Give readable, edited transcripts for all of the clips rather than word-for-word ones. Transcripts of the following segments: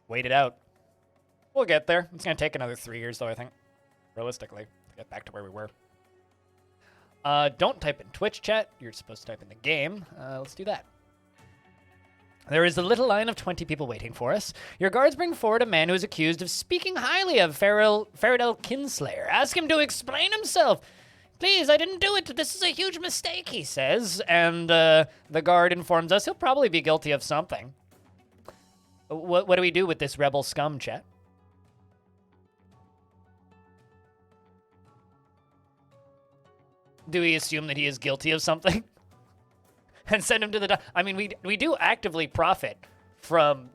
Wait it out. We'll get there. It's going to take another 3 years, though, I think. Realistically, to get back to where we were. Don't type in Twitch chat. You're supposed to type in the game. Let's do that. There is a little line of 20 people waiting for us. Your guards bring forward a man who is accused of speaking highly of Faradel Kinslayer. Ask him to explain himself. Please, I didn't do it. This is a huge mistake, he says. And the guard informs us he'll probably be guilty of something. What do we do with this rebel scum, chat? Do we assume that he is guilty of something? And send him to the... I mean, we do actively profit from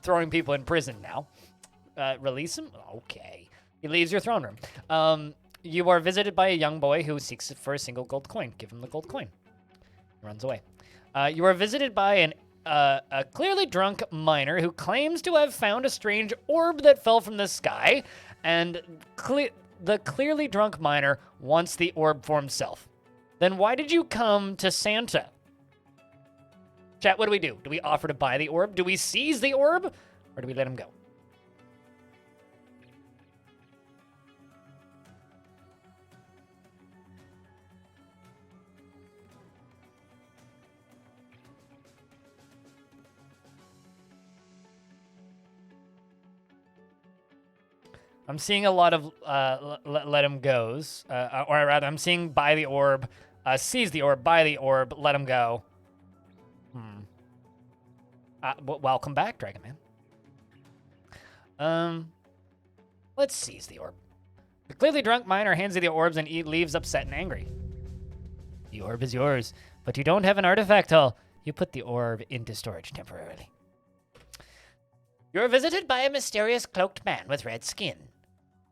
throwing people in prison now. Release him? Okay. He leaves your throne room. You are visited by a young boy who seeks for a single gold coin. Give him the gold coin. He runs away. You are visited by a clearly drunk miner who claims to have found a strange orb that fell from the sky, and the clearly drunk miner wants the orb for himself. Then why did you come to Santa? Chat, what do we do? Do we offer to buy the orb? Do we seize the orb? Or do we let him go? I'm seeing a lot of let him goes. Or rather, I'm seeing buy the orb, seize the orb, buy the orb, let him go. Welcome back, Dragon Man. Let's seize the orb. The clearly drunk miner hands you the orbs and leaves upset and angry. The orb is yours, but you don't have an artifact hull. You put the orb into storage temporarily. You're visited by a mysterious cloaked man with red skin.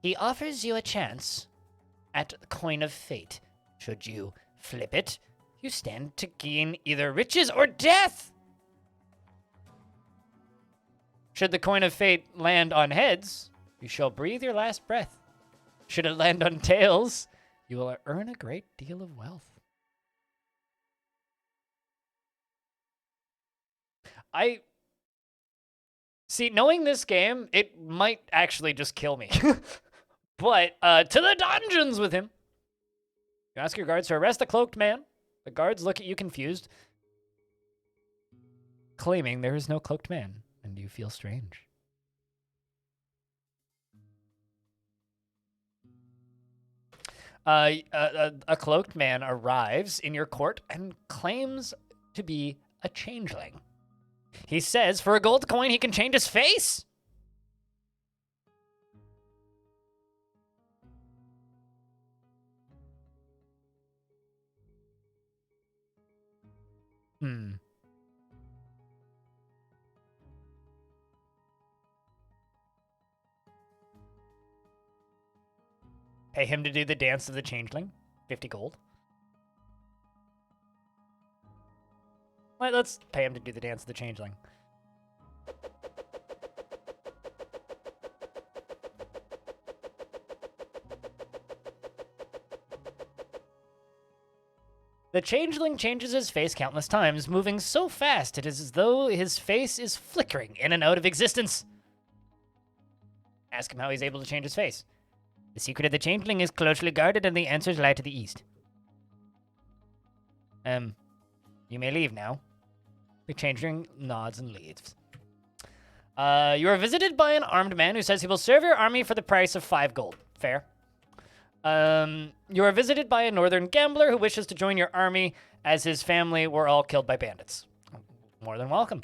He offers you a chance at the coin of fate. Should you flip it, you stand to gain either riches or death. Should the coin of fate land on heads, you shall breathe your last breath. Should it land on tails, you will earn a great deal of wealth. See, knowing this game, it might actually just kill me. But, to the dungeons with him. You ask your guards to arrest the cloaked man. The guards look at you confused, claiming there is no cloaked man, and you feel strange. A cloaked man arrives in your court and claims to be a changeling. He says for a gold coin, he can change his face. Pay him to do the dance of the changeling. 50 gold. Let's pay him to do the dance of the changeling. The changeling changes his face countless times, moving so fast it is as though his face is flickering in and out of existence. Ask him how he's able to change his face. The secret of the changeling is closely guarded and the answers lie to the east. You may leave now. The changeling nods and leaves. You are visited by an armed man who says he will serve your army for the price of 5 gold. Fair. You are visited by a northern gambler who wishes to join your army as his family were all killed by bandits. More than welcome.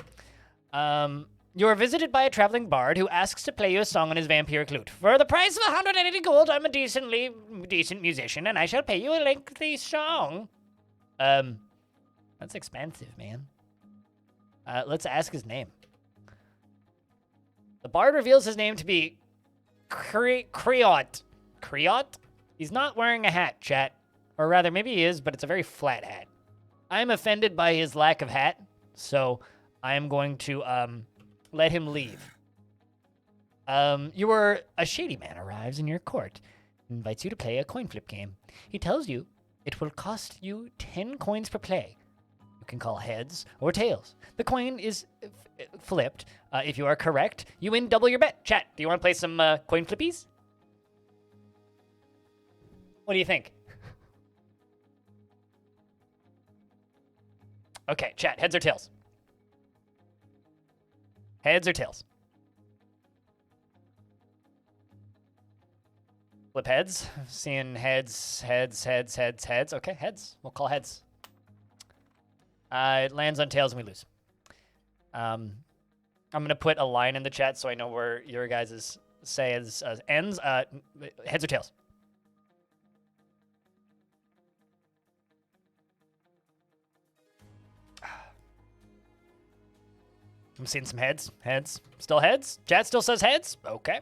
You are visited by a traveling bard who asks to play you a song on his vampiric lute. For the price of 180 gold, I'm a decent musician, and I shall pay you a lengthy song. That's expensive, man. Let's ask his name. The bard reveals his name to be Creot. Creot? He's not wearing a hat, chat. Or rather, maybe he is, but it's a very flat hat. I'm offended by his lack of hat, so I am going to let him leave. A shady man arrives in your court, invites you to play a coin flip game. He tells you it will cost you 10 coins per play. You can call heads or tails. The coin is flipped If you are correct, you win double your bet. Chat, do you want to play some coin flippies? What do you think? Okay, chat, heads or tails? Heads or tails? Flip heads. Seeing heads, heads, heads, heads, heads. Okay, heads. We'll call heads. It lands on tails and we lose. I'm going to put a line in the chat so I know where your guys' say ends. Heads or tails? I'm seeing some heads. Heads. Still heads? Chat still says heads? Okay.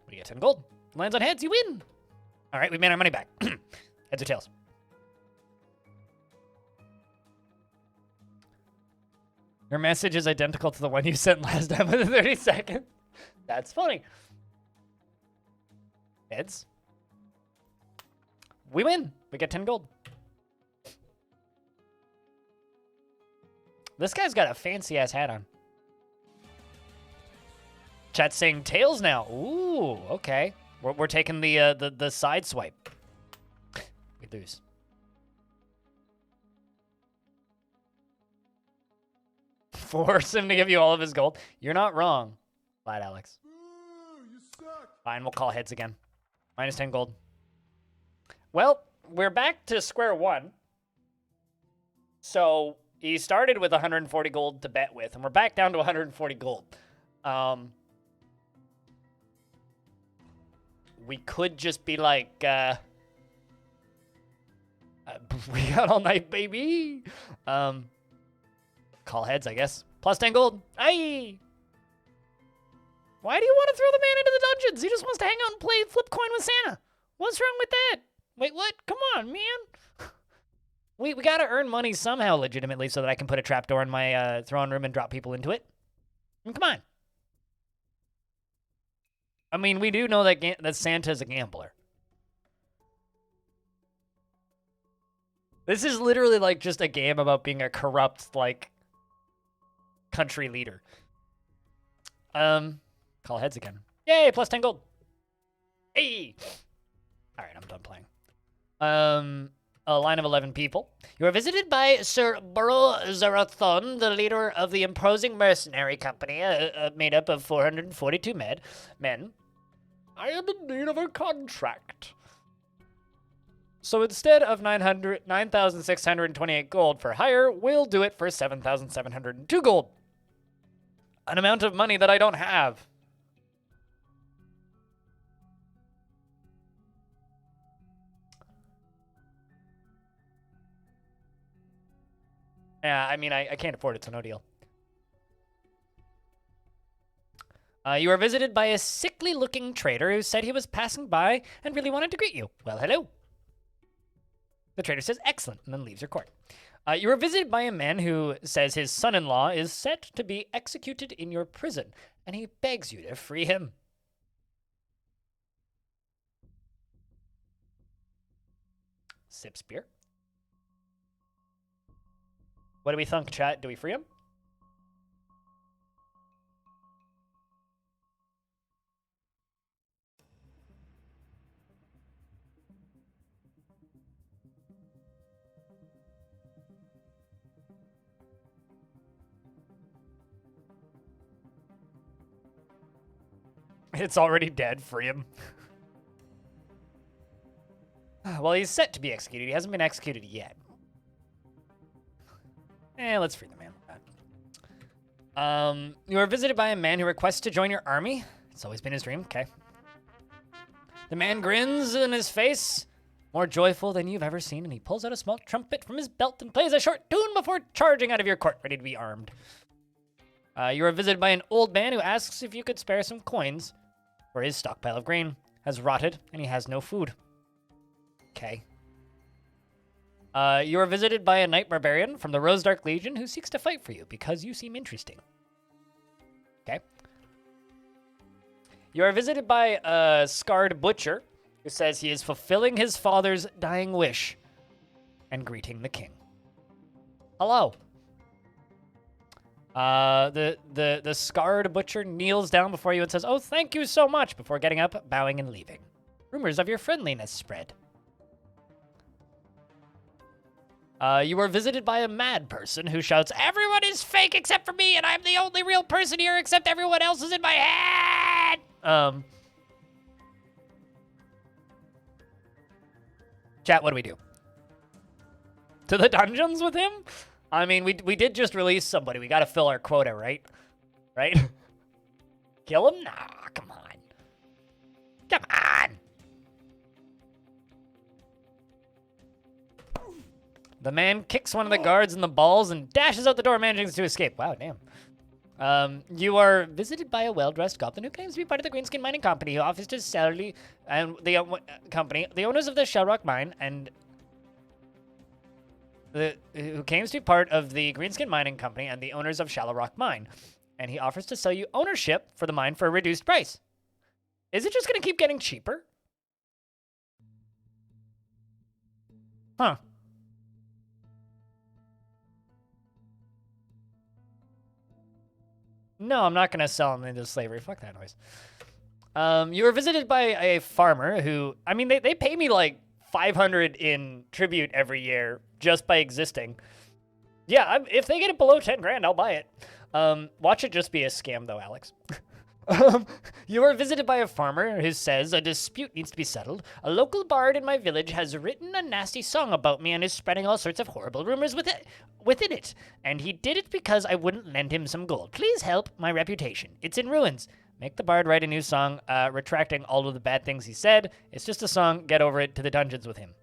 We get 10 gold. Lands on heads, you win. All right, we made our money back. Heads or tails? Your message is identical to the one you sent last time within 30 seconds. That's funny. Heads. We win. We get 10 gold. This guy's got a fancy-ass hat on. Chat's saying tails now. Ooh, okay. We're taking the side swipe. We lose. Force him to give you all of his gold. You're not wrong, Glad Alex. You suck. Fine, we'll call heads again. Minus 10 gold. Well, we're back to square one. So he started with 140 gold to bet with, and we're back down to 140 gold. We could just be like, we got all night, baby. Call heads, I guess. Plus 10 gold. Aye. Why do you want to throw the man into the dungeons? He just wants to hang out and play flip coin with Santa. What's wrong with that? Wait, what? Come on, man. We got to earn money somehow legitimately so that I can put a trapdoor in my throne room and drop people into it. Come on. I mean, we do know that Santa's a gambler. This is literally like just a game about being a corrupt, like, country leader. Call heads again. Yay, plus 10 gold. Hey! Alright, I'm done playing. A line of 11 people. You are visited by Sir Burrow Zarathon, the leader of the imposing mercenary company, made up of 442 men. I am in need of a contract. So instead of 9,628 gold for hire, we'll do it for 7,702 gold. An amount of money that I don't have. Yeah, I mean, I can't afford it, so no deal. You are visited by a sickly-looking trader who said he was passing by and really wanted to greet you. Well, hello. The trader says, excellent, and then leaves your court. You are visited by a man who says his son-in-law is set to be executed in your prison, and he begs you to free him. Sip spear. What do we think, chat? Do we free him? It's already dead. Free him. Well, he's set to be executed. He hasn't been executed yet. Let's free the man. You are visited by a man who requests to join your army. It's always been his dream. Okay. The man grins in his face, more joyful than you've ever seen, and he pulls out a small trumpet from his belt and plays a short tune before charging out of your court, ready to be armed. You are visited by an old man who asks if you could spare some coins, for his stockpile of grain has rotted, and he has no food. Okay. You are visited by a knight barbarian from the Rosedark Legion who seeks to fight for you because you seem interesting. Okay. You are visited by a scarred butcher who says he is fulfilling his father's dying wish and greeting the king. Hello. The scarred butcher kneels down before you and says, "Oh, thank you so much," before getting up, bowing, and leaving. Rumors of your friendliness spread. You are visited by a mad person who shouts, "Everyone is fake except for me, and I'm the only real person here except everyone else is in my head!" Chat, what do we do? To the dungeons with him? I mean, we did just release somebody. We gotta fill our quota, right? Right? Kill him? Nah, come on. Come on! The man kicks one of the guards in the balls and dashes out the door, managing to escape. Wow, damn. You are visited by a well-dressed goblin who claims to be part of the Greenskin Mining Company, who offers to sell you and the company, the owners of the Shellrock Mine, and who claims to be part of the Greenskin Mining Company and the owners of Shallow Rock Mine, and he offers to sell you ownership for the mine for a reduced price. Is it just going to keep getting cheaper? Huh. No, I'm not going to sell him into slavery. Fuck that noise. You were visited by a farmer who, I mean, they pay me like 500 in tribute every year just by existing. Yeah, if they get it below 10 grand, I'll buy it. Watch it just be a scam, though, Alex. You are visited by a farmer who says a dispute needs to be settled. A local bard in my village has written a nasty song about me and is spreading all sorts of horrible rumors within it. And he did it because I wouldn't lend him some gold. Please help my reputation. It's in ruins. Make the bard write a new song, retracting all of the bad things he said. It's just a song. Get over it. To the dungeons with him.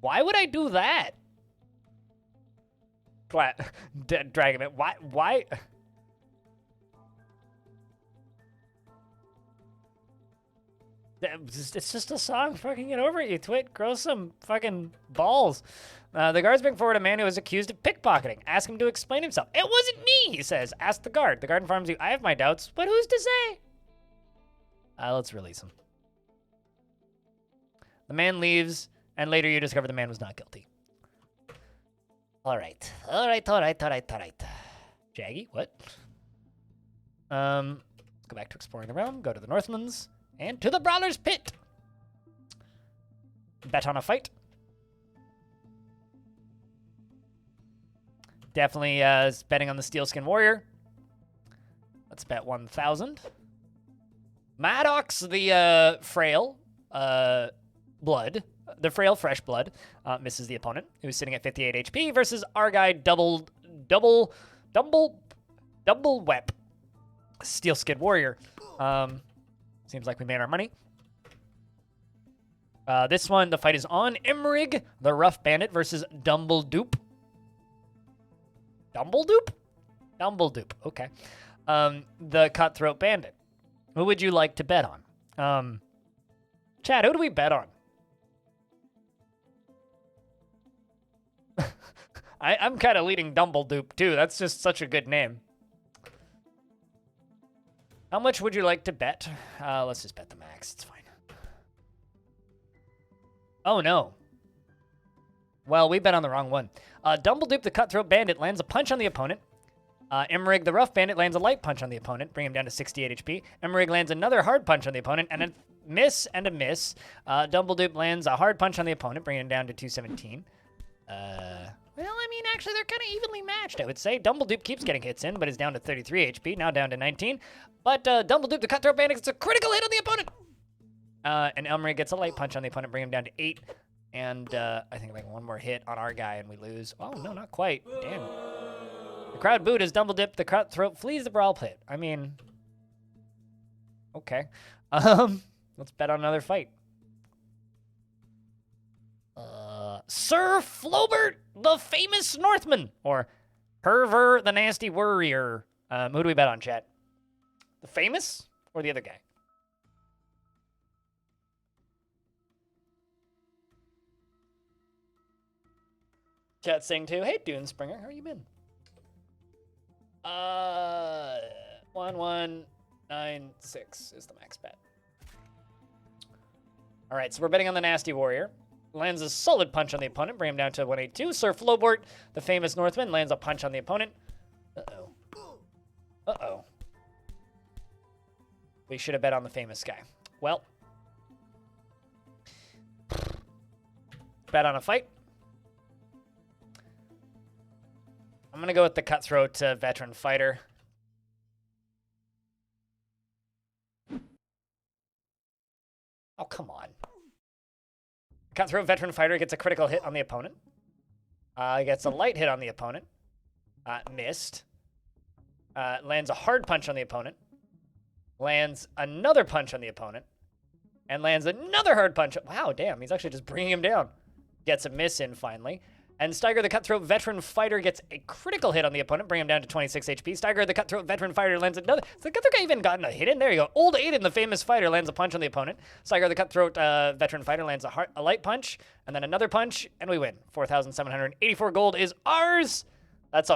Why would I do that? Dragon it. Why? It's just a song. Fucking get over it, you twit. Grow some fucking balls. The guards bring forward a man who is accused of pickpocketing. Ask him to explain himself. It wasn't me, he says. Ask the guard. The guard informs you, I have my doubts, but who's to say? Let's release him. The man leaves, and later you discover the man was not guilty. All right. Jaggy, what? Let's go back to exploring the realm, go to the Northlands, and to the Brawler's Pit. Bet on a fight. Definitely betting on the Steelskin Warrior. Let's bet 1,000. Maddox, the frail blood. The frail fresh blood misses the opponent, who's sitting at 58 HP, versus our guy double wep Steelskin Warrior. Seems like we made our money. This one, the fight is on. Imrig, the rough bandit, versus Dumbledoop. Dumbledoop. Okay. The cutthroat bandit. Who would you like to bet on? Chad, who do we bet on? I'm kind of leading Dumbledoop, too. That's just such a good name. How much would you like to bet? Let's just bet the max. It's fine. Oh, no. Well, we bet on the wrong one. Dumbledoop, the cutthroat bandit, lands a punch on the opponent. Emmerich, the rough bandit, lands a light punch on the opponent, bring him down to 68 HP. Emmerich lands another hard punch on the opponent, and a miss and a miss. Dumbledoop lands a hard punch on the opponent, bringing him down to 217. Well, I mean, actually, they're kind of evenly matched, I would say. Dumbledoop keeps getting hits in, but is down to 33 HP, now down to 19. But Dumbledoop, the cutthroat bandit, gets a critical hit on the opponent. And Elmray gets a light punch on the opponent, bring him down to 8. And I think like one more hit on our guy, and we lose. Oh, no, not quite. Damn. The crowd booed as Dumbledoop, the cutthroat, flees the brawl pit. I mean, okay. Let's bet on another fight. Sir Flobert, the famous Northman, or Herver, the nasty warrior. Who do we bet on, chat? The famous or the other guy? Chat saying too, hey, Dune Springer, how you been? 1196 is the max bet. All right, so we're betting on the Nasty Warrior. Lands a solid punch on the opponent, bring him down to 182. Sir Flowbort, the famous Northman, lands a punch on the opponent. Uh-oh. Uh-oh. We should have bet on the famous guy. Well. Bet on a fight. I'm going to go with the Cutthroat Veteran Fighter. Oh, come on. Cutthroat Veteran Fighter gets a critical hit on the opponent. Gets a light hit on the opponent. Missed. Lands a hard punch on the opponent. Lands another punch on the opponent. And lands another hard punch. Wow, damn. He's actually just bringing him down. Gets a miss in finally. And Steiger, the Cutthroat Veteran Fighter, gets a critical hit on the opponent, bring him down to 26 HP. Steiger, the Cutthroat Veteran Fighter, lands another. So the Cutthroat guy even gotten a hit in? There you go. Old Aiden, the famous fighter, lands a punch on the opponent. Steiger, the Cutthroat Veteran Fighter, lands a light punch, and then another punch, and we win. 4,784 gold is ours. That's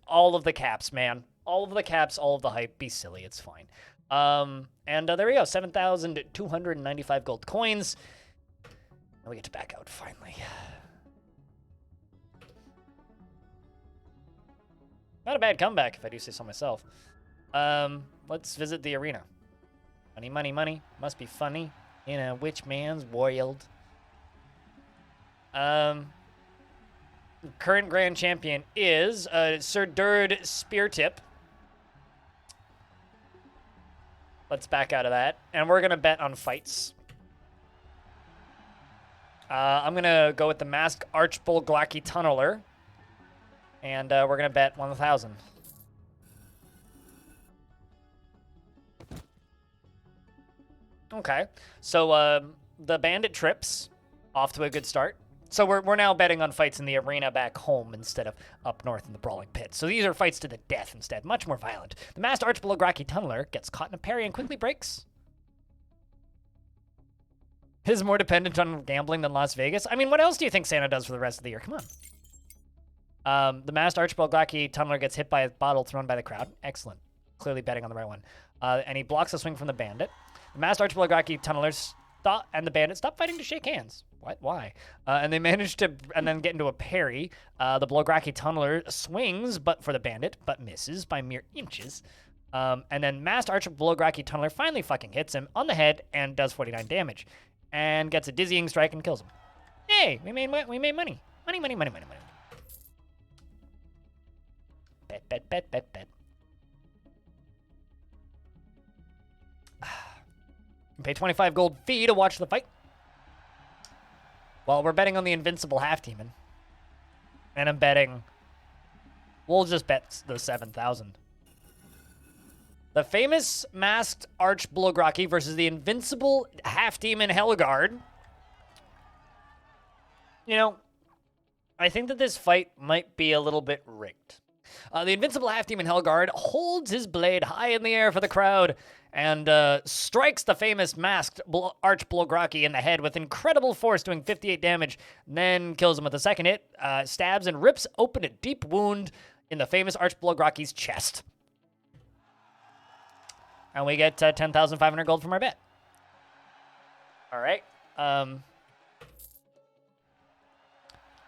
all of the caps, man. All of the caps, all of the hype. Be silly. It's fine. And there we go. 7,295 gold coins. And we get to back out, finally. Not a bad comeback, if I do say so myself. Let's visit the arena. Money, money, money. Must be funny in a witch man's world. Current grand champion is Sir Durd Speartip. Let's back out of that. And we're going to bet on fights. I'm going to go with the Masked Archbull Glaaki Tunneler. And we're going to bet 1,000. Okay. So the Bandit trips off to a good start. So we're now betting on fights in the arena back home instead of up north in the Brawling Pit. So these are fights to the death instead. Much more violent. The Masked Archbull Glaaki Tunneler gets caught in a parry and quickly breaks. Is more dependent on gambling than Las Vegas. I mean, what else do you think Santa does for the rest of the year? Come on. The Masked Archbull Glaaki Tunneler gets hit by a bottle thrown by the crowd. Excellent. Clearly betting on the right one. And he blocks a swing from the Bandit. The Masked Archbull Glaaki Tunneler and the Bandit stop fighting to shake hands. What? Why? And they manage to and then get into a parry. The Glaaki Tunneler swings but for the Bandit, but misses by mere inches. And then Masked Archbull Glaaki Tunneler finally fucking hits him on the head and does 49 damage. And gets a dizzying strike and kills him. Hey, we made money. Money, money, money, money, money. Bet, bet, bet, bet, bet. Pay 25 gold fee to watch the fight. Well, we're betting on the Invincible Half-Demon. And I'm betting... We'll just bet the 7,000. The famous Masked Archbull Glaaki versus the Invincible Half-Demon Hellguard. You know, I think that this fight might be a little bit rigged. The Invincible Half-Demon Hellguard holds his blade high in the air for the crowd and strikes the famous Masked Archbull Glaaki in the head with incredible force, doing 58 damage, then kills him with a second hit, stabs and rips open a deep wound in the famous Archbull Glaaki's chest. And we get 10,500 gold from our bet. All right.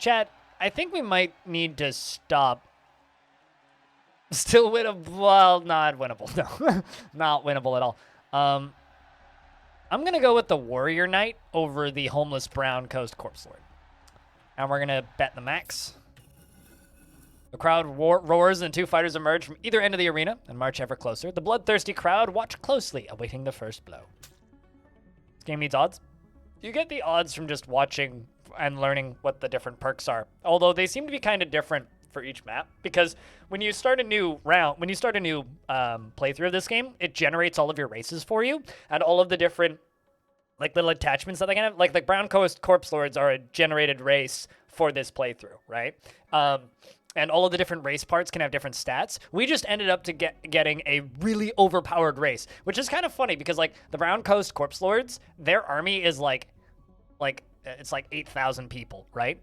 Chat, I think we might need to stop. Still winnable. Well, not winnable. No, not winnable at all. I'm going to go with the Warrior Knight over the Homeless Brown Coast Corpse Lord. And we're going to bet the max. The crowd roars and two fighters emerge from either end of the arena and march ever closer. The bloodthirsty crowd watch closely, awaiting the first blow. This game needs odds. You get the odds from just watching and learning what the different perks are. Although they seem to be kind of different for each map, because when you start a new playthrough of this game, it generates all of your races for you and all of the different like little attachments that they can have. Like the Brown Coast Corpse Lords are a generated race for this playthrough, right? And all of the different race parts can have different stats. We just ended up to getting a really overpowered race, which is kind of funny because like the Brown Coast Corpse Lords, their army is like it's like 8,000 people, right?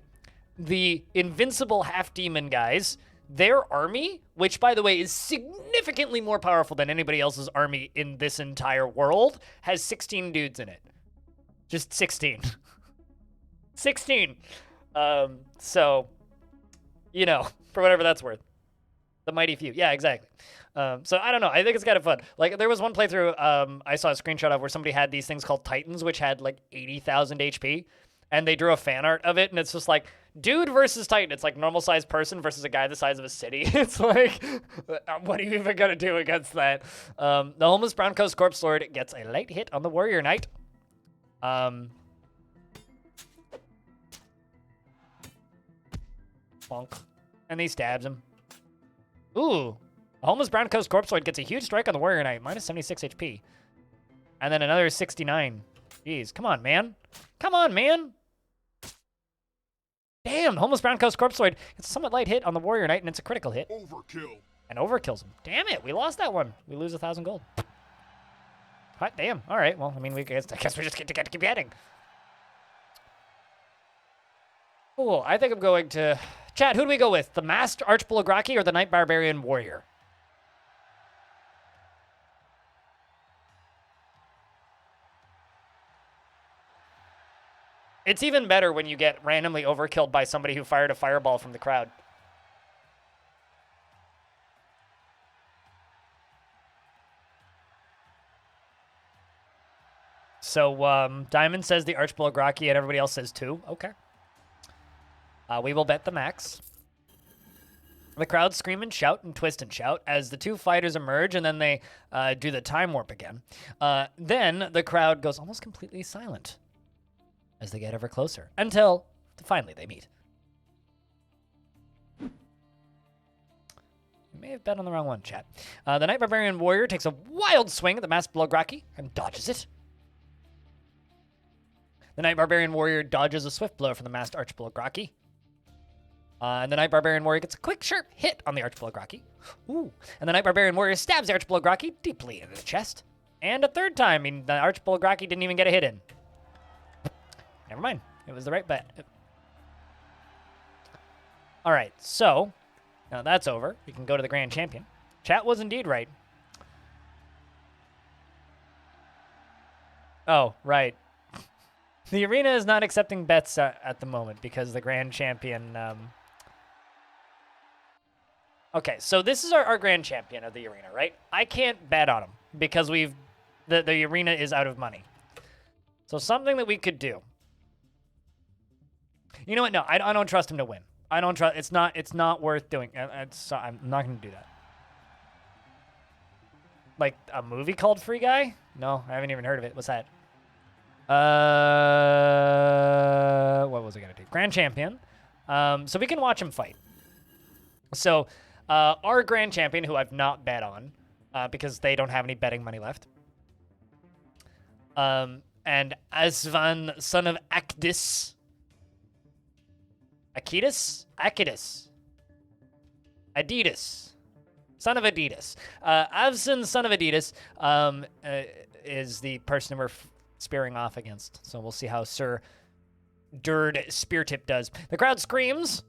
The Invincible Half-Demon guys, their army, which, by the way, is significantly more powerful than anybody else's army in this entire world, has 16 dudes in it. Just 16. 16. So, you know, for whatever that's worth. The mighty few. Yeah, exactly. So I don't know. I think it's kind of fun. Like there was one playthrough I saw a screenshot of where somebody had these things called Titans, which had like 80,000 HP, and they drew a fan art of it, and it's just like dude versus Titan. It's like normal sized person versus a guy the size of a city. It's like, what are you even gonna do against that? The homeless Brown Coast Corpse Lord gets a light hit on the Warrior Knight. Bonk. And he stabs him. Ooh. The homeless Brown Coast Corpse Lord gets a huge strike on the Warrior Knight, minus 76 HP. And then another 69. Jeez, come on, man. Come on, man. Damn, the homeless Brown Coast Corpse Lord gets a somewhat light hit on the Warrior Knight, and it's a critical hit. Overkill. And overkills him. Damn it, we lost that one. We lose 1,000 gold. Hot damn. All right, well, I mean, I guess we just get to keep getting. Cool, I think I'm going to... Chat, who do we go with? The Masked Archbulgraki or the Knight Barbarian Warrior? It's even better when you get randomly overkilled by somebody who fired a fireball from the crowd. So, Diamond says the Archbulgraki and everybody else says 2. Okay. We will bet the max. The crowd scream and shout and twist and shout as the two fighters emerge, and then they do the time warp again. Then the crowd goes almost completely silent as they get ever closer, until finally they meet. You may have bet on the wrong one, chat. The Knight Barbarian Warrior takes a wild swing at the Masked Bulgraki and dodges it. The Knight Barbarian Warrior dodges a swift blow from the Masked Archbulgraki. And the Knight Barbarian Warrior gets a quick, sharp hit on the Archbulgraki. Ooh. And the Knight Barbarian Warrior stabs the Archbulgraki deeply into the chest. And a third time, I mean, the Archbulgraki didn't even get a hit in. Never mind. It was the right bet. All right, so now that's over. We can go to the Grand Champion. Chat was indeed right. Oh, right. The arena is not accepting bets at the moment because the Grand Champion... Okay, so this is our Grand Champion of the arena, right? I can't bet on him because the arena is out of money. So something that we could do. You know what? No, I don't trust him to win. I don't trust. It's not worth doing. I'm not going to do that. Like a movie called Free Guy? No, I haven't even heard of it. What's that? What was I going to do? Grand Champion. So we can watch him fight. So our Grand Champion, who I've not bet on because they don't have any betting money left. And Asvan, son of Akdis. Akidas? Adidas. Son of Adidas. Avson, son of Adidas, is the person we're spearing off against. So we'll see how Sir Dird Speartip does. The crowd screams.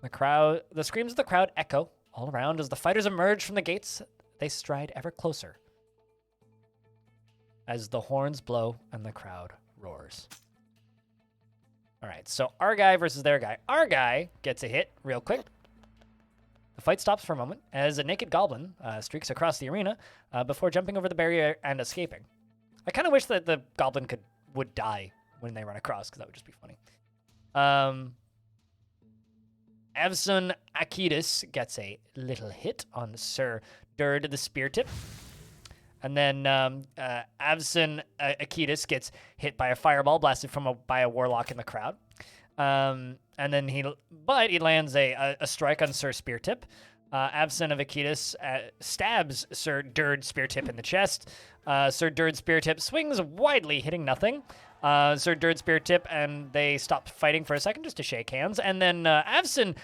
The screams of the crowd echo all around as the fighters emerge from the gates. They stride ever closer as the horns blow and the crowd roars. All right, so our guy versus their guy. Our guy gets a hit real quick. The fight stops for a moment as a naked goblin streaks across the arena before jumping over the barrier and escaping. I kind of wish that the goblin would die when they run across, because that would just be funny. Avson Akidis gets a little hit on Sir Dird the Spear Tip. And then Avson Akidis gets hit by a fireball blasted by a warlock in the crowd. And then he lands a strike on Sir Speartip. Avson of Akidis stabs Sir Dird Speartip in the chest. Sir Dird Speartip swings widely, hitting nothing. Sir Dird Speartip, and they stop fighting for a second just to shake hands. And then Avson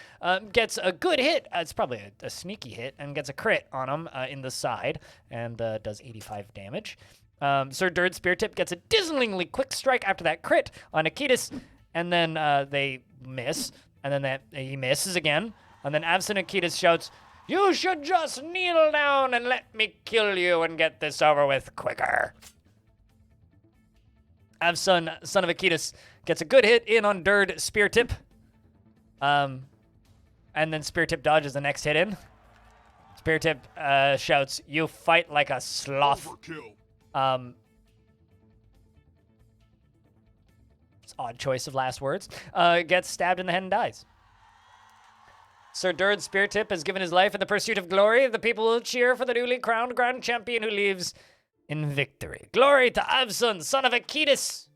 gets a good hit. It's probably a sneaky hit, and gets a crit on him in the side and does 85 damage. Sir Dird Speartip gets a dazzlingly quick strike after that crit on Akidis, and then they miss. And then he misses again. And then Avson Akidis shouts, "You should just kneel down and let me kill you and get this over with quicker." Avsun, son of Akitas, gets a good hit in on Dird Spear Tip. And then Spear Tip dodges the next hit in. Spear Tip shouts, "You fight like a sloth." Overkill. It's odd choice of last words. Gets stabbed in the head and dies. Sir Dird Speartip has given his life in the pursuit of glory. The people will cheer for the newly crowned Grand Champion who lives in victory. Glory to Avsun, son of Akitas.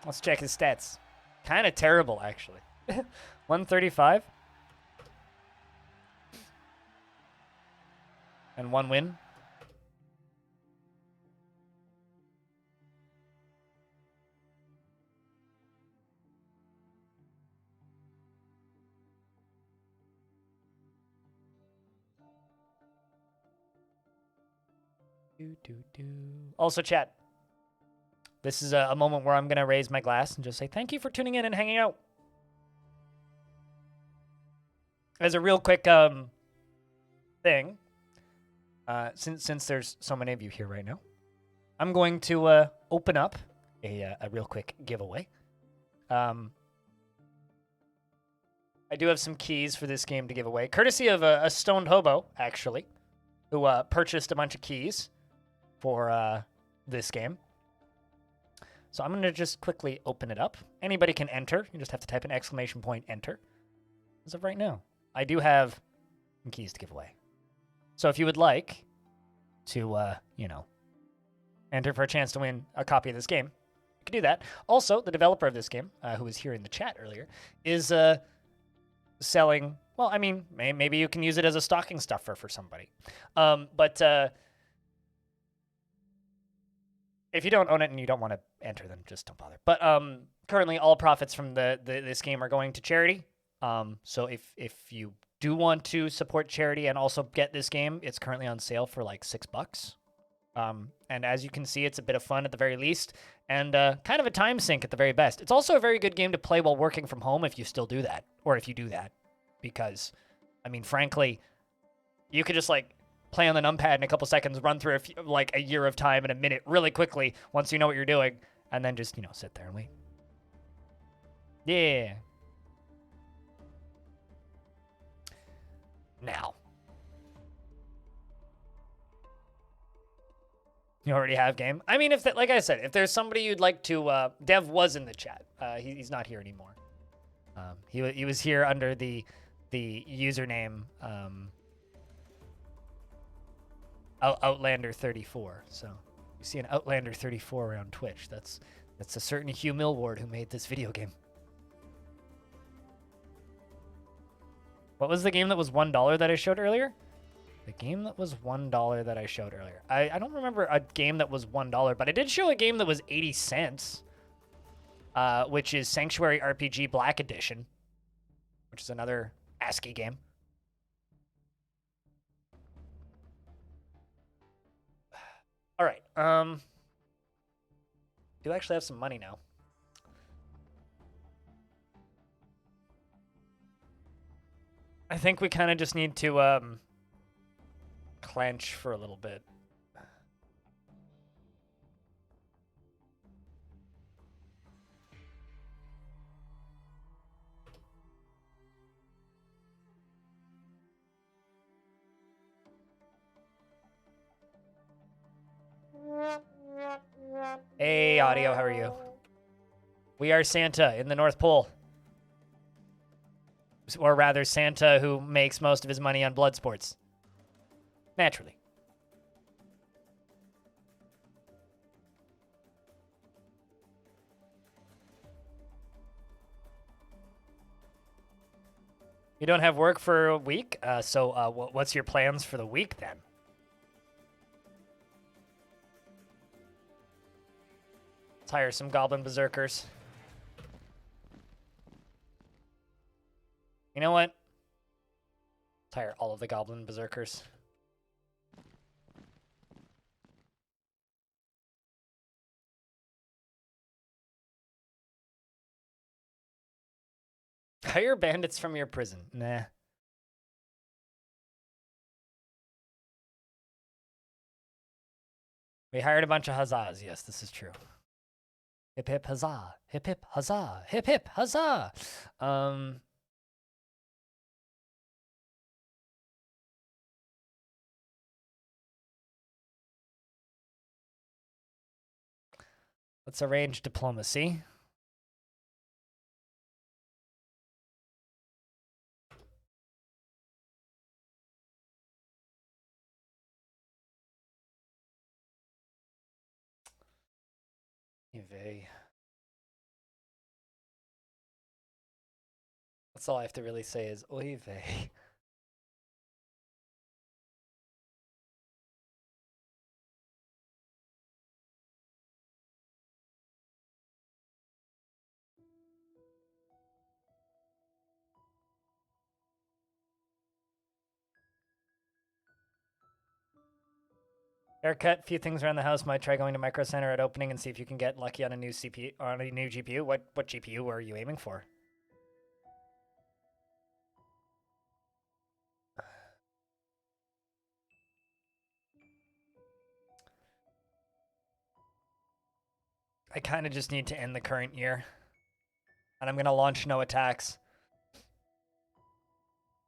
Let's check his stats. Kind of terrible, actually. 135. And 1 win. Also, chat. This is a moment where I'm going to raise my glass and just say thank you for tuning in and hanging out. As a real quick thing, since there's so many of you here right now, I'm going to open up a real quick giveaway. I do have some keys for this game to give away, courtesy of a stoned hobo, actually, who purchased a bunch of keys for this game. So I'm going to just quickly open it up. Anybody can enter. You just have to type an exclamation point, enter. As of right now, I do have some keys to give away. So if you would like to, enter for a chance to win a copy of this game, you can do that. Also, the developer of this game, who was here in the chat earlier, is selling... Well, I mean, maybe you can use it as a stocking stuffer for somebody. But if you don't own it and you don't want to enter, then just don't bother. But currently, all profits from this game are going to charity. So if you do want to support charity and also get this game, it's currently on sale for like $6. And as you can see, it's a bit of fun at the very least, and kind of a time sink at the very best. It's also a very good game to play while working from home if you still do that, or if you do that. Because, I mean, frankly, you could just, like, play on the numpad in a couple seconds, run through, a year of time in a minute really quickly once you know what you're doing, and then just, sit there and wait. Yeah. Now. You already have game? I mean, like I said, if there's somebody you'd like to... Dev was in the chat. He's not here anymore. He was here under the username Outlander34. So you see an Outlander34 around Twitch. That's a certain Hugh Millward who made this video game. What was the game that was $1 that I showed earlier? The game that was $1 that I showed earlier. I don't remember a game that was $1, but I did show a game that was 80 cents, which is Sanctuary RPG Black Edition, which is another ASCII game. All right. Do actually have some money now. I think we kind of just need to clench for a little bit. Hey, Audio, how are you? We are Santa in the North Pole. Or rather, Santa who makes most of his money on blood sports. Naturally. You don't have work for a week? So what's your plans for the week, then? Let's hire some goblin berserkers. You know what? Let's hire all of the goblin berserkers. Hire bandits from your prison. Nah. We hired a bunch of huzzahs. Yes, this is true. Hip hip huzzah. Hip hip huzzah. Hip hip huzzah. Let's arrange diplomacy. Vey. That's all I have to really say is oy vey. Haircut, few things around the house. Might try going to Micro Center at opening and see if you can get lucky on a new CPU or on a new GPU. What GPU are you aiming for? I kind of just need to end the current year. And I'm going to launch no attacks.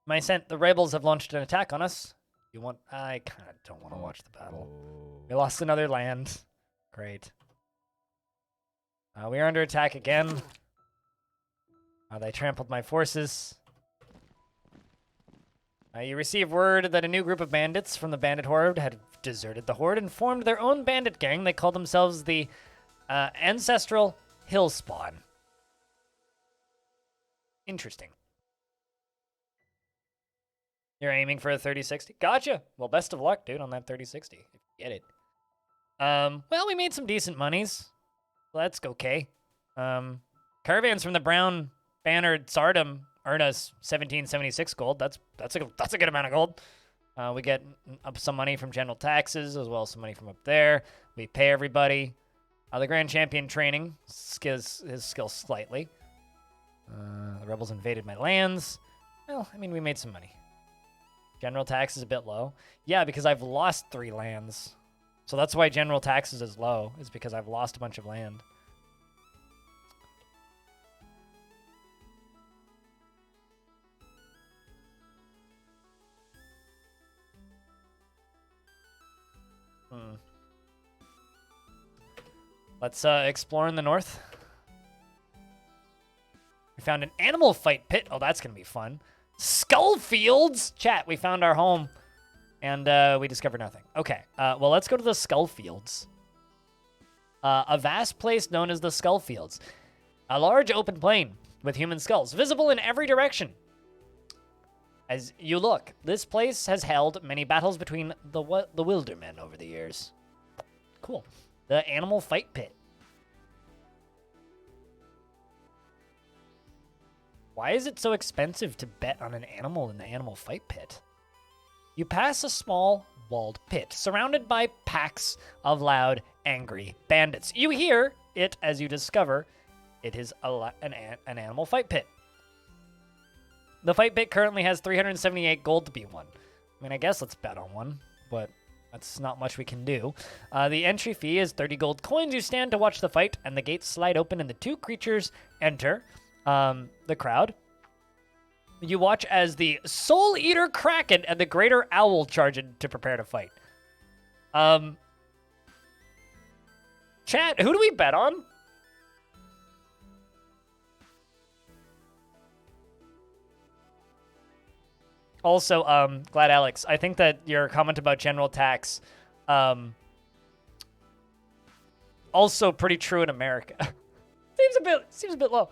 My scent, the rebels have launched an attack on us. You want? I kind of don't want to watch the battle. We lost another land. Great. We are under attack again. They trampled my forces. You receive word that a new group of bandits from the bandit horde had deserted the horde and formed their own bandit gang. They call themselves the Ancestral Hillspawn. Interesting. You're aiming for a 3060? Gotcha. Well, best of luck, dude, on that 3060. If you get it. Well, we made some decent monies. Well, that's okay. Caravans from the Brown Bannered Tsardom earn us 1776 gold. That's a good amount of gold. We get up some money from general taxes as well as some money from up there. We pay everybody. The Grand Champion training skills his skills slightly. The rebels invaded my lands. Well, I mean, we made some money. General tax is a bit low. Yeah, because I've lost 3 lands. So that's why general taxes is low, is because I've lost a bunch of land. Let's explore in the north. We found an animal fight pit. Oh, that's going to be fun. Skull Fields! Chat, we found our home. And we discovered nothing. Okay, well, let's go to the Skull Fields. A vast place known as the Skull Fields. A large open plain with human skulls, visible in every direction. As you look, this place has held many battles between the Wildermen over the years. Cool. The Animal Fight Pit. Why is it so expensive to bet on an animal in the Animal Fight Pit? You pass a small, walled pit, surrounded by packs of loud, angry bandits. You hear it as you discover it is an animal fight pit. The fight pit currently has 378 gold to be won. I mean, I guess let's bet on one, but that's not much we can do. The entry fee is 30 gold coins. You stand to watch the fight, and the gates slide open, and the 2 creatures enter the crowd. You watch as the Soul Eater Kraken and the Greater Owl charge in to prepare to fight. Chat, who do we bet on? Also, Glad Alex, I think that your comment about general tax, also pretty true in America. seems a bit low.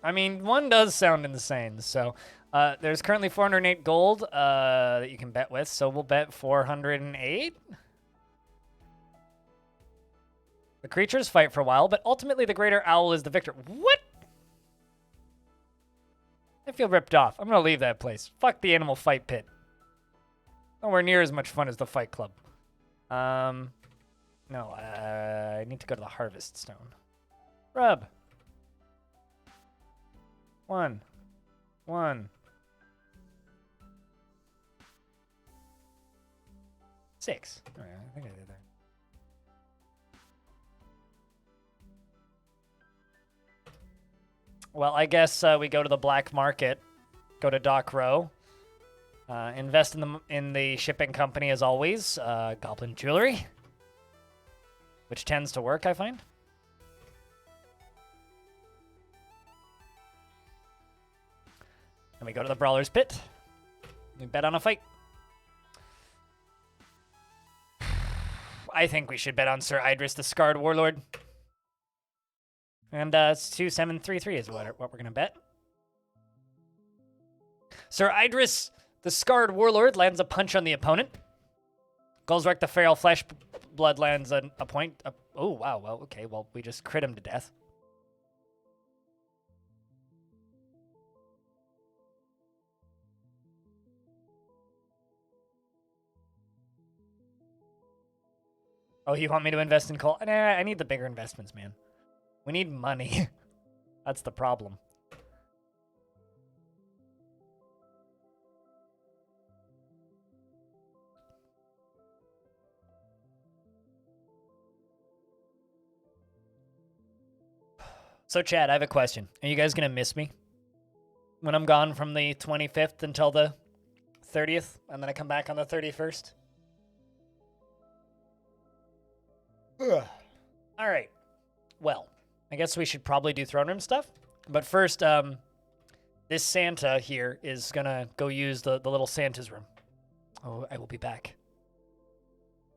I mean, one does sound insane. So, there's currently 408 gold that you can bet with. So we'll bet 408. The creatures fight for a while, but ultimately the Greater Owl is the victor. What? I feel ripped off. I'm going to leave that place. Fuck the animal fight pit. Nowhere near as much fun as the fight club. No, I need to go to the Harvest Stone. Rub. One. 6. All right, I think I did that. Well, I guess we go to the black market, go to Dock Row, invest in the shipping company as always, Goblin Jewelry, which tends to work, I find. And we go to the Brawler's Pit. We bet on a fight. I think we should bet on Sir Idris, the Scarred Warlord. And it's 2733 is what we're going to bet. Sir Idris, the Scarred Warlord, lands a punch on the opponent. Golzrek, the Feral Flesh Blood, lands a point. Oh, wow. Well, okay. Well, we just crit him to death. Oh, you want me to invest in coal? Nah, I need the bigger investments, man. We need money. That's the problem. So, Chad, I have a question. Are you guys going to miss me when I'm gone from the 25th until the 30th, and then I come back on the 31st? Ugh. All right. Well, I guess we should probably do throne room stuff. But first, this Santa here is going to go use the little Santa's room. Oh, I will be back.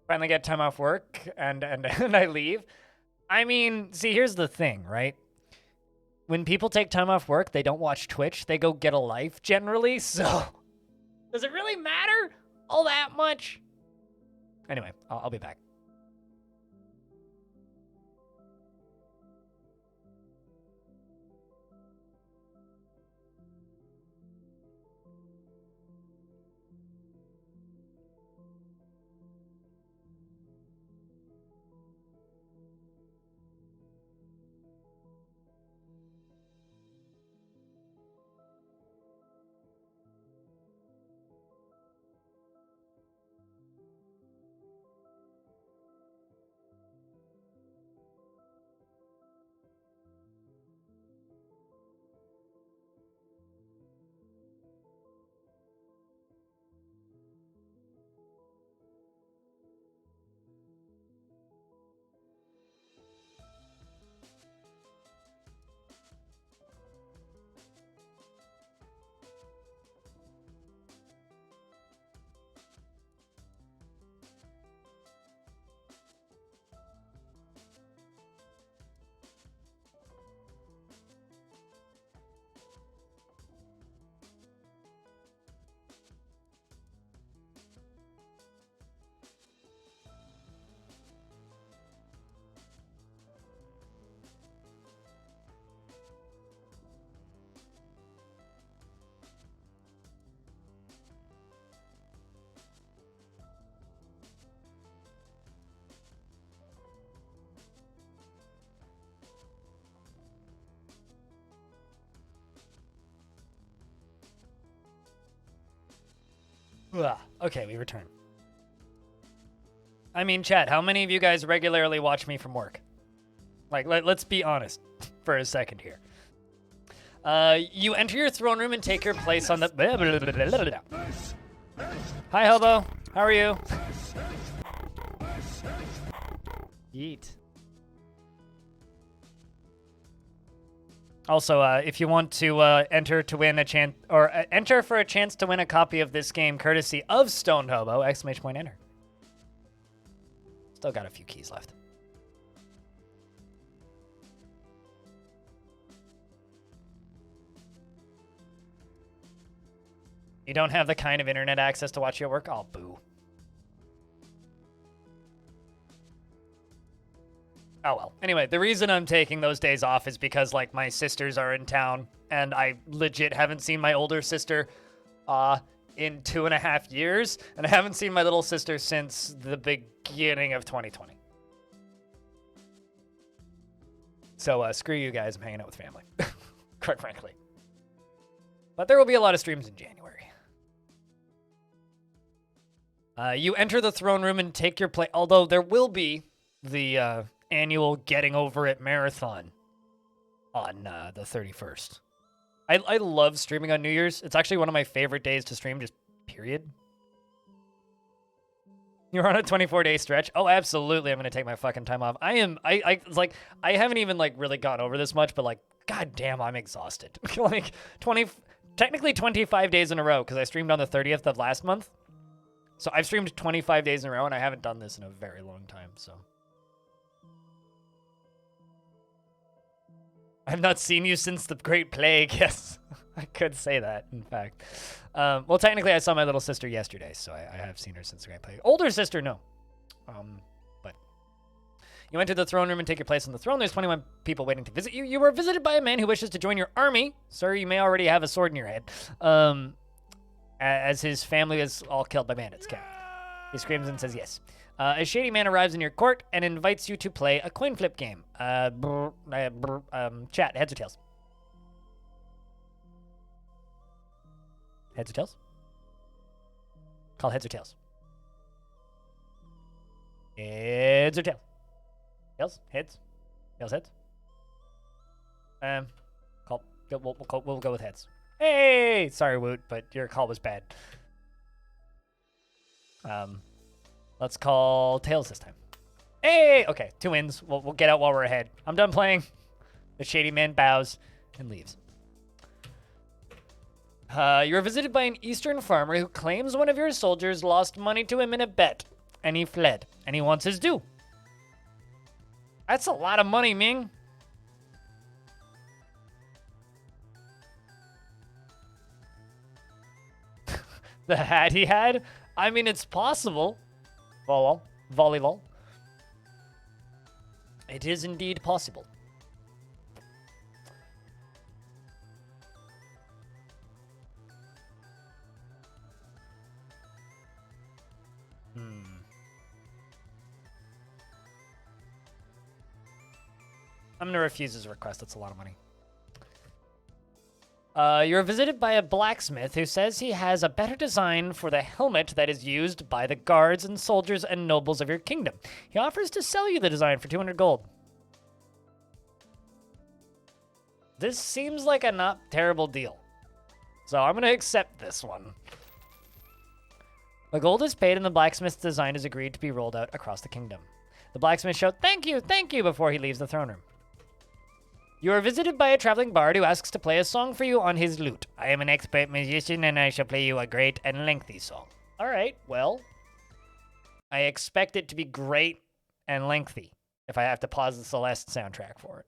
Finally get time off work, and I leave. I mean, see, here's the thing, right? When people take time off work, they don't watch Twitch. They go get a life, generally, so... Does it really matter all that much? Anyway, I'll be back. Ugh. Okay, we return. I mean, chat, how many of you guys regularly watch me from work? Like, let's be honest for a second here. You enter your throne room and take your place on the... Hi, Hobo. How are you? Yeet. Also, if you want to enter to win a chance, or enter for a chance to win a copy of this game courtesy of Stoned Hobo, ! Enter. Still got a few keys left. You don't have the kind of internet access to watch your work? Oh, boo. Oh, well. Anyway, the reason I'm taking those days off is because, like, my sisters are in town, and I legit haven't seen my older sister in 2.5 years, and I haven't seen my little sister since the beginning of 2020. So, screw you guys. I'm hanging out with family, quite frankly. But there will be a lot of streams in January. You enter the throne room and take your place. Although there will be the annual Getting Over It marathon on the 31st. I love streaming on New Year's. It's actually one of my favorite days to stream, just period. You're on a 24-day stretch? Oh, absolutely. I'm going to take my fucking time off. I haven't even, like, really gone over this much, but, like, goddamn, I'm exhausted. Like, technically 25 days in a row, because I streamed on the 30th of last month. So I've streamed 25 days in a row, and I haven't done this in a very long time, so. I've not seen you since the Great Plague. Yes, I could say that, in fact. Well, technically, I saw my little sister yesterday, so I have seen her since the Great Plague. Older sister, no. But you enter the throne room and take your place on the throne. There's 21 people waiting to visit you. You were visited by a man who wishes to join your army. Sir, you may already have a sword in your head. As his family is all killed by bandits. Okay. He screams and says yes. A shady man arrives in your court and invites you to play a coin flip game. Chat, heads or tails? Heads or tails? Call heads or tails? Heads or tails? Tails? Heads? Tails, heads? Call. We'll go with heads. Hey! Sorry, Woot, but your call was bad. Let's call tails this time. Hey! Okay, 2 wins. We'll get out while we're ahead. I'm done playing. The shady man bows and leaves. You're visited by an eastern farmer who claims one of your soldiers lost money to him in a bet, and he fled, and he wants his due. That's a lot of money, Ming. The hat he had? I mean, it's possible. Volleyball. It is indeed possible. I'm going to refuse his request. That's a lot of money. You're visited by a blacksmith who says he has a better design for the helmet that is used by the guards and soldiers and nobles of your kingdom. He offers to sell you the design for 200 gold. This seems like a not terrible deal. So I'm going to accept this one. The gold is paid and the blacksmith's design is agreed to be rolled out across the kingdom. The blacksmith shouts, thank you, before he leaves the throne room. You are visited by a traveling bard who asks to play a song for you on his lute. I am an expert musician and I shall play you a great and lengthy song. All right, well, I expect it to be great and lengthy if I have to pause the Celeste soundtrack for it.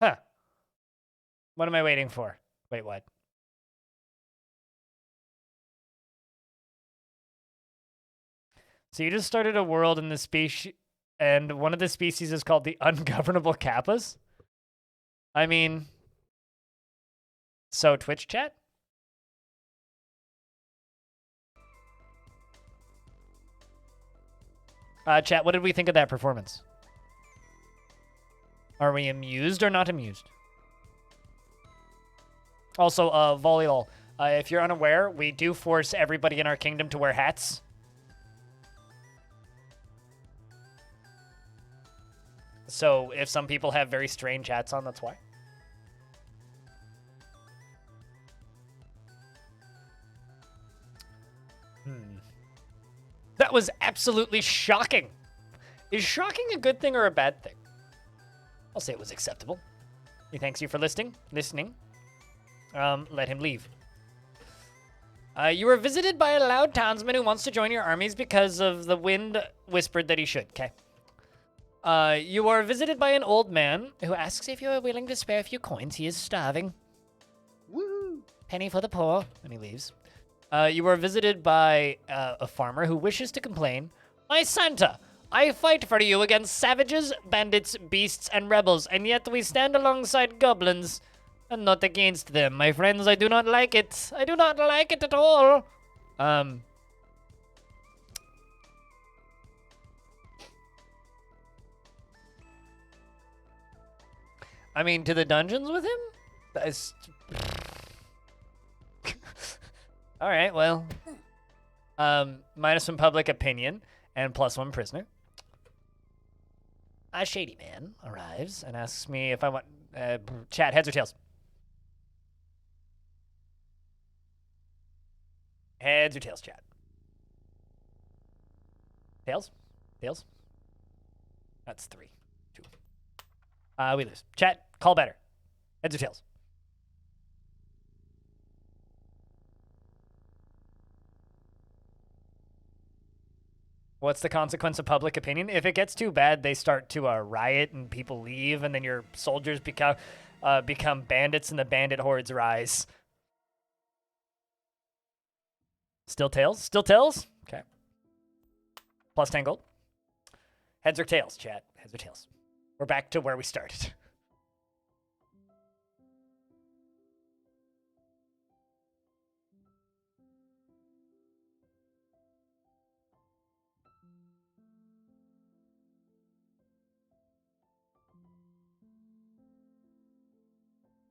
Huh. What am I waiting for? Wait, what? So you just started a world in the species, and one of the species is called the ungovernable kappas? I mean, so Twitch chat? Chat, what did we think of that performance? Are we amused or not amused? Also, volleyball. If you're unaware, we do force everybody in our kingdom to wear hats. So if some people have very strange hats on, that's why. That was absolutely shocking. Is shocking a good thing or a bad thing? I'll say it was acceptable. He thanks you for listening. Let him leave. You were visited by a loud townsman who wants to join your armies because of the wind whispered that he should. Okay. You are visited by an old man who asks if you are willing to spare a few coins. He is starving. Woo! Penny for the poor. And he leaves. You are visited by a farmer who wishes to complain. My Santa, I fight for you against savages, bandits, beasts, and rebels, and yet we stand alongside goblins. I'm not against them, my friends. I do not like it. I do not like it at all. I mean, to the dungeons with him? That's... All right, well. Minus one public opinion and plus one prisoner. A shady man arrives and asks me if I want... chat, heads or tails? Heads or tails, chat? Tails? Tails? That's 3, 2. We lose. Chat, call better. Heads or tails? What's the consequence of public opinion? If it gets too bad, they start to riot and people leave, and then your soldiers become bandits, and the bandit hordes rise. Still tails? Still tails? Okay. Plus 10 gold. Heads or tails, chat? Heads or tails? We're back to where we started.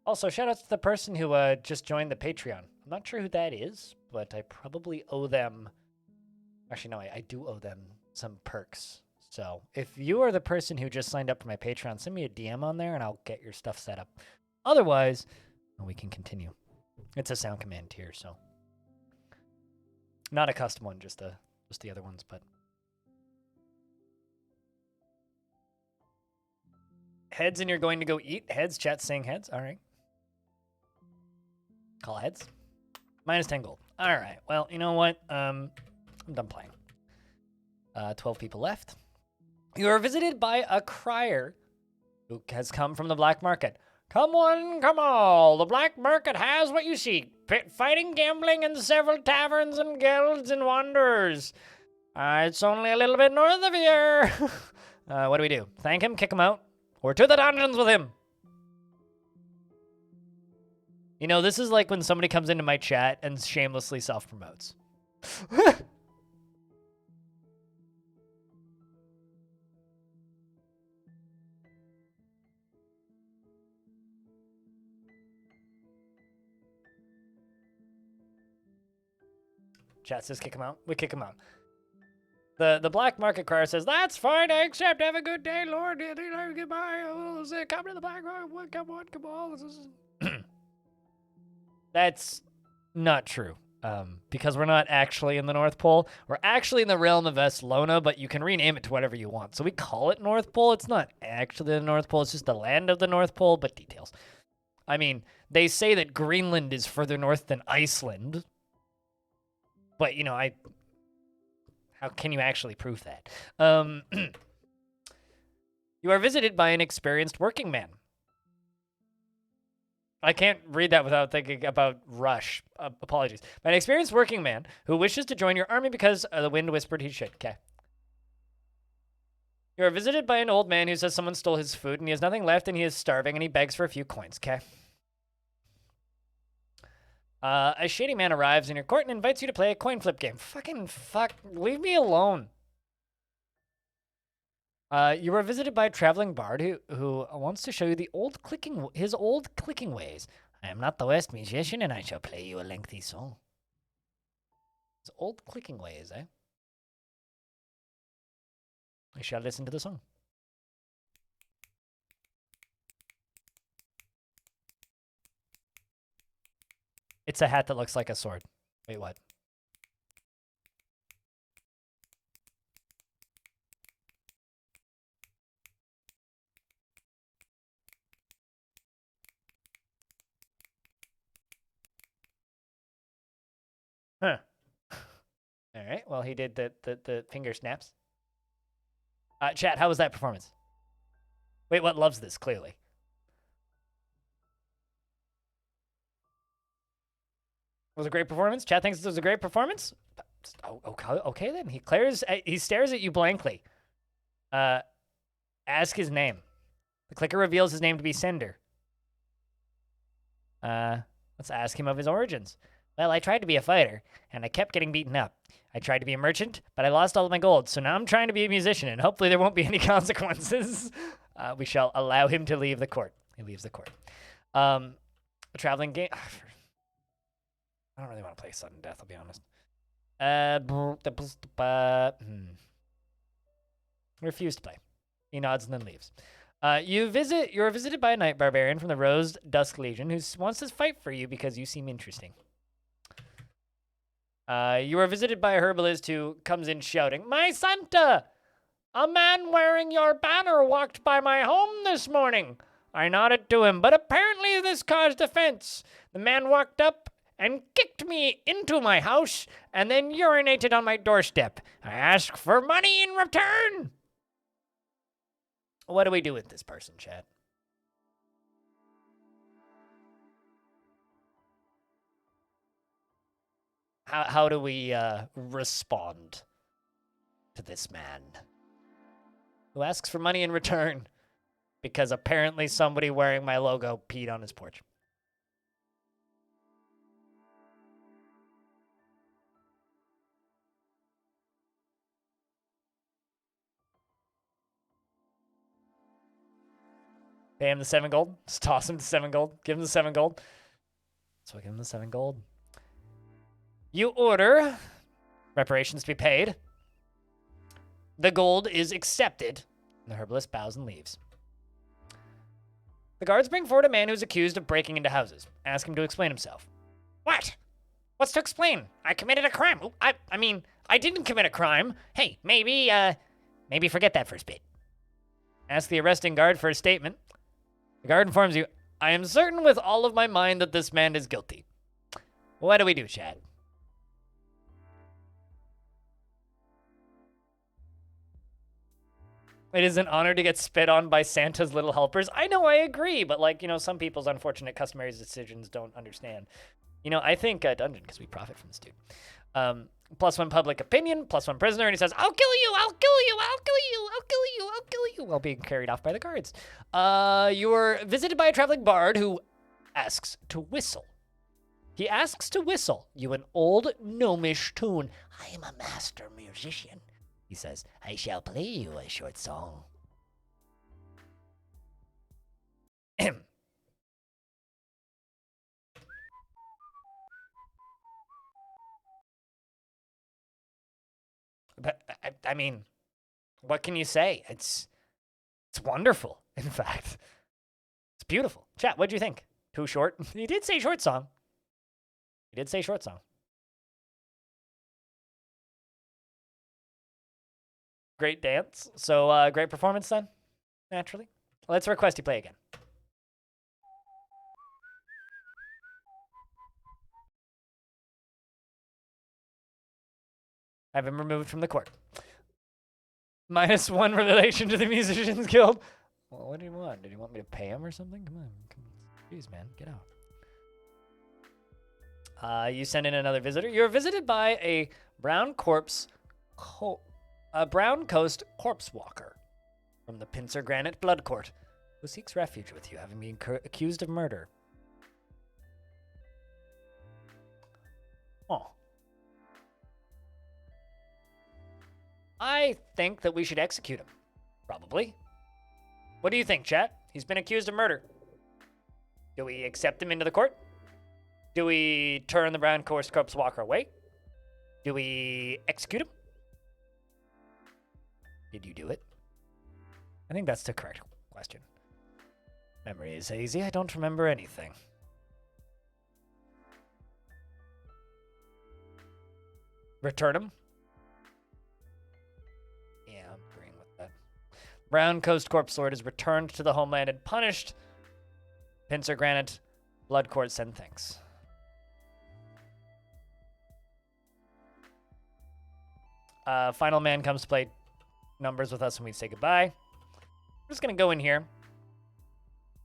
Also, shout out to the person who just joined the Patreon. I'm not sure who that is, but I probably owe them... Actually, no, I do owe them some perks. So if you are the person who just signed up for my Patreon, send me a DM on there and I'll get your stuff set up. Otherwise, we can continue. It's a sound command tier, so... Not a custom one, just the other ones, but... Heads and you're going to go eat? Heads, chat saying heads? All right. Call heads. Minus 10 gold. All right. Well, you know what? I'm done playing. 12 people left. You are visited by a crier who has come from the black market. Come one, come all. The black market has what you seek. Pit fighting, gambling, and several taverns and guilds and wanderers. It's only a little bit north of here. What do? Thank him, kick him out, or to the dungeons with him. You know, this is like when somebody comes into my chat and shamelessly self-promotes. Chat says kick him out. We kick him out. The black market crier says, that's fine, I accept. Have a good day, Lord. Goodbye. Come to the black market. Come on, come on. That's not true. Because we're not actually in the North Pole. We're actually in the realm of Estelona, but you can rename it to whatever you want. So we call it North Pole. It's not actually the North Pole. It's just the land of the North Pole, but details. I mean, they say that Greenland is further north than Iceland. But, you know, how can you actually prove that? You are visited by an experienced working man. I can't read that without thinking about Rush. Apologies. An experienced working man who wishes to join your army because the wind whispered he should. Okay. You are visited by an old man who says someone stole his food and he has nothing left and he is starving and he begs for a few coins. Okay. A shady man arrives in your court and invites you to play a coin flip game. Fucking fuck. Leave me alone. You were visited by a traveling bard who wants to show you his old clicking ways. I am not the West musician, and I shall play you a lengthy song. His old clicking ways, eh? I shall listen to the song. It's a hat that looks like a sword. Wait, what? Huh. All right. Well, he did the finger snaps. Chat, how was that performance? Wait, what loves this, clearly? It was a great performance? Chat thinks it was a great performance? Oh, okay then. He stares at you blankly. Ask his name. The clicker reveals his name to be Sender. Let's ask him of his origins. Well, I tried to be a fighter, and I kept getting beaten up. I tried to be a merchant, but I lost all of my gold, so now I'm trying to be a musician, and hopefully there won't be any consequences. We shall allow him to leave the court. He leaves the court. A traveling game. I don't really want to play sudden death, I'll be honest. Refuse to play. He nods and then leaves. You're visited by a night barbarian from the Rose Dusk Legion who wants to fight for you because you seem interesting. You are visited by a herbalist who comes in shouting, "My Santa! A man wearing your banner walked by my home this morning." I nodded to him, but apparently this caused offense. The man walked up and kicked me into my house and then urinated on my doorstep. I asked for money in return. What do we do with this person, chat? How do we respond to this man who asks for money in return because apparently somebody wearing my logo peed on his porch? Pay him the 7 gold. Just toss him the 7 gold. Give him the 7 gold. So I give him the 7 gold. You order reparations to be paid. The gold is accepted. The herbalist bows and leaves. The guards bring forward a man who's accused of breaking into houses. Ask him to explain himself. What? What's to explain? I committed a crime. I mean, I didn't commit a crime. Hey, maybe forget that first bit. Ask the arresting guard for a statement. The guard informs you, I am certain with all of my mind that this man is guilty. What do we do, Chad? It is an honor to get spit on by Santa's little helpers. I know, I agree, but like, some people's unfortunate customary decisions don't understand. I think Dungeon, because we profit from this dude. +1 public opinion, +1 prisoner, and he says, I'll kill you, I'll kill you, I'll kill you, I'll kill you, I'll kill you, while being carried off by the guards. You were visited by a traveling bard who asks to whistle. He asks to whistle you an old gnomish tune. I am a master musician. He says, I shall play you a short song. But, I mean, what can you say? It's wonderful, in fact. It's beautiful. Chat, what'd you think? Too short? He did say short song. He did say short song. Great dance. So, great performance then, naturally. Let's request you play again. Have him removed from the court. -1 relation to the Musicians Guild. Well, what did he want? Did he want me to pay him or something? Come on. Jeez, man. Get out. You send in another visitor. You're visited by a brown coast corpse walker from the Pincer Granite Blood Court who seeks refuge with you, having been accused of murder. Oh. I think that we should execute him. Probably. What do you think, chat? He's been accused of murder. Do we accept him into the court? Do we turn the brown coast corpse walker away? Do we execute him? Did you do it? I think that's the correct question. Memory is hazy. I don't remember anything. Return him? Yeah, I'm agreeing with that. Brown Coast Corpse Lord is returned to the homeland and punished. Pincer Granite, Blood Court send thanks. Final man comes to play numbers with us when we say goodbye. I'm just going to go in here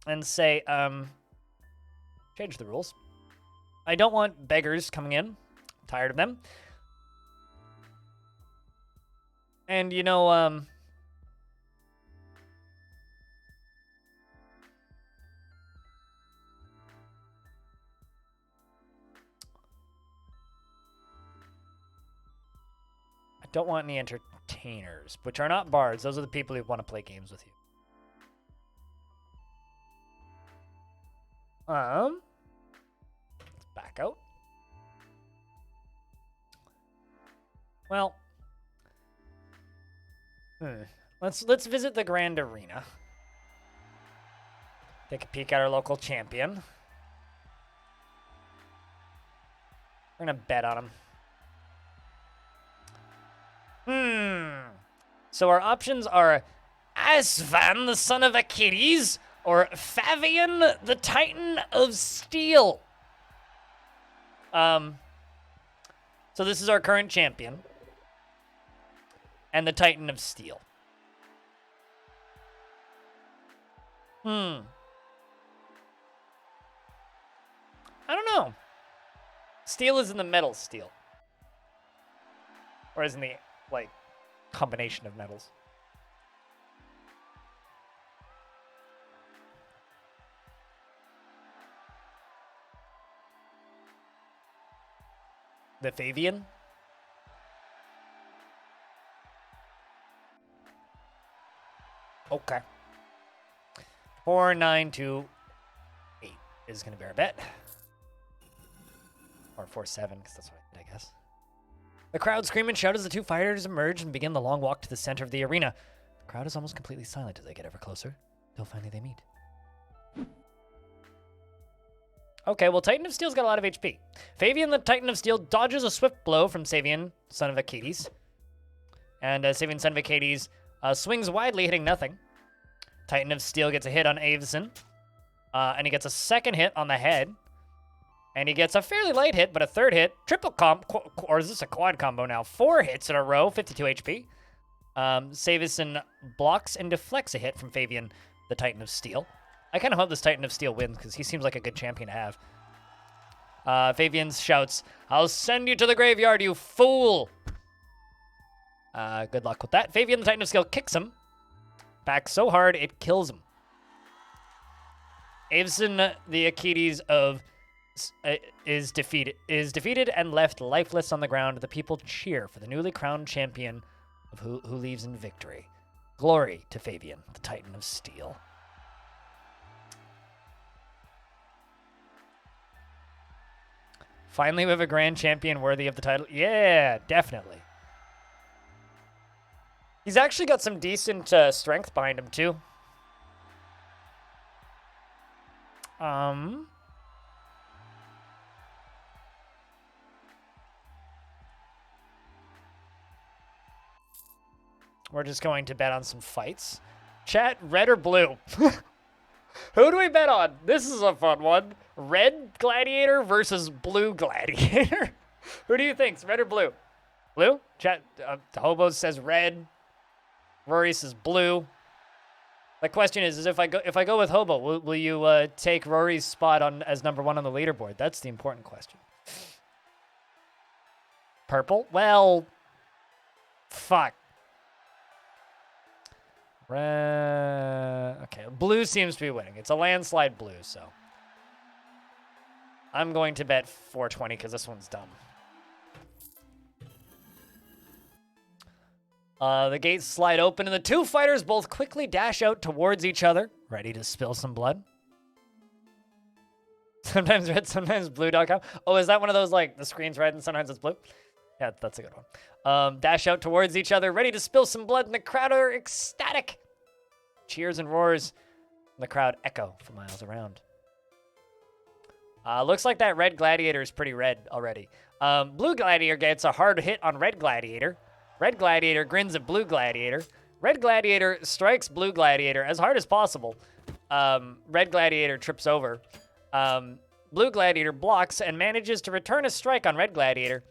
and say, change the rules. I don't want beggars coming in. I'm tired of them. And, don't want any entertainers, which are not bards. Those are the people who want to play games with you. Let's back out. Well, let's visit the Grand Arena. Take a peek at our local champion. We're gonna bet on him. So our options are Asvan, the son of Achilles, or Favian, the Titan of Steel. So this is our current champion. And the Titan of Steel. I don't know. Steel is in the metal steel. Or is in the, like, combination of metals. The Favian? Okay. 4, 9, 2, 8 is going to be our bet. Or 4, 7, because that's what I did, I guess. The crowd scream and shout as the two fighters emerge and begin the long walk to the center of the arena. The crowd is almost completely silent as they get ever closer, till finally they meet. Okay, well, Titan of Steel's got a lot of HP. Favian, the Titan of Steel, dodges a swift blow from Savian, son of Achilles. And Savian, son of Achilles, swings widely, hitting nothing. Titan of Steel gets a hit on Avison. And he gets a second hit on the head. And he gets a fairly light hit, but a third hit. Triple or is this a quad combo now? 4 hits in a row, 52 HP. Savison blocks and deflects a hit from Favian, the Titan of Steel. I kind of hope this Titan of Steel wins, because he seems like a good champion to have. Favian shouts, "I'll send you to the graveyard, you fool!" Good luck with that. Favian, the Titan of Steel, kicks him. Back so hard, it kills him. Avison, the Achilles of... is defeated and left lifeless on the ground. The people cheer for the newly crowned champion of who leaves in victory. Glory to Favian, the Titan of Steel. Finally, we have a grand champion worthy of the title. Yeah, definitely. He's actually got some decent strength behind him, too. We're just going to bet on some fights. Chat, red or blue? Who do we bet on? This is a fun one. Red Gladiator versus Blue Gladiator. Who do you think? Red or blue? Blue? Chat, Hobo says red. Rory says blue. The question is if I go with Hobo, will you take Rory's spot as number 1 on the leaderboard? That's the important question. Purple? Well, fuck. Okay, blue seems to be winning. It's a landslide blue, so. I'm going to bet 420 because this one's dumb. The gates slide open and the two fighters both quickly dash out towards each other, ready to spill some blood. Sometimes red, sometimes blue.com. Oh, is that one of those, like, the screen's red and sometimes it's blue? Yeah, that's a good one. Dash out towards each other, ready to spill some blood, and the crowd are ecstatic. Cheers and roars, and the crowd echo for miles around. Looks like that red gladiator is pretty red already. Blue gladiator gets a hard hit on red gladiator. Red gladiator grins at blue gladiator. Red gladiator strikes blue gladiator as hard as possible. Red gladiator trips over. Blue gladiator blocks and manages to return a strike on red gladiator.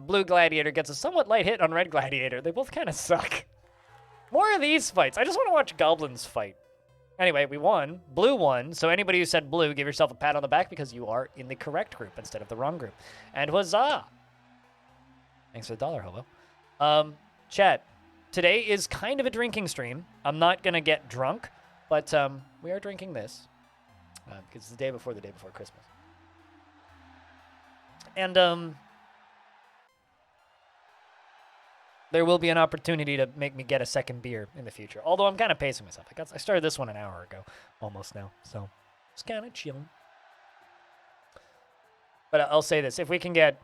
Blue gladiator gets a somewhat light hit on red gladiator. They both kind of suck. More of these fights. I just want to watch goblins fight. Anyway, we won. Blue won. So anybody who said blue, give yourself a pat on the back because you are in the correct group instead of the wrong group. And huzzah! Thanks for the $1, Hobo. Chat, today is kind of a drinking stream. I'm not going to get drunk, but we are drinking this because it's the day before Christmas. And there will be an opportunity to make me get a second beer in the future. Although I'm kind of pacing myself. I started this one an hour ago, almost now. So it's kind of chilling. But I'll say this. If we can get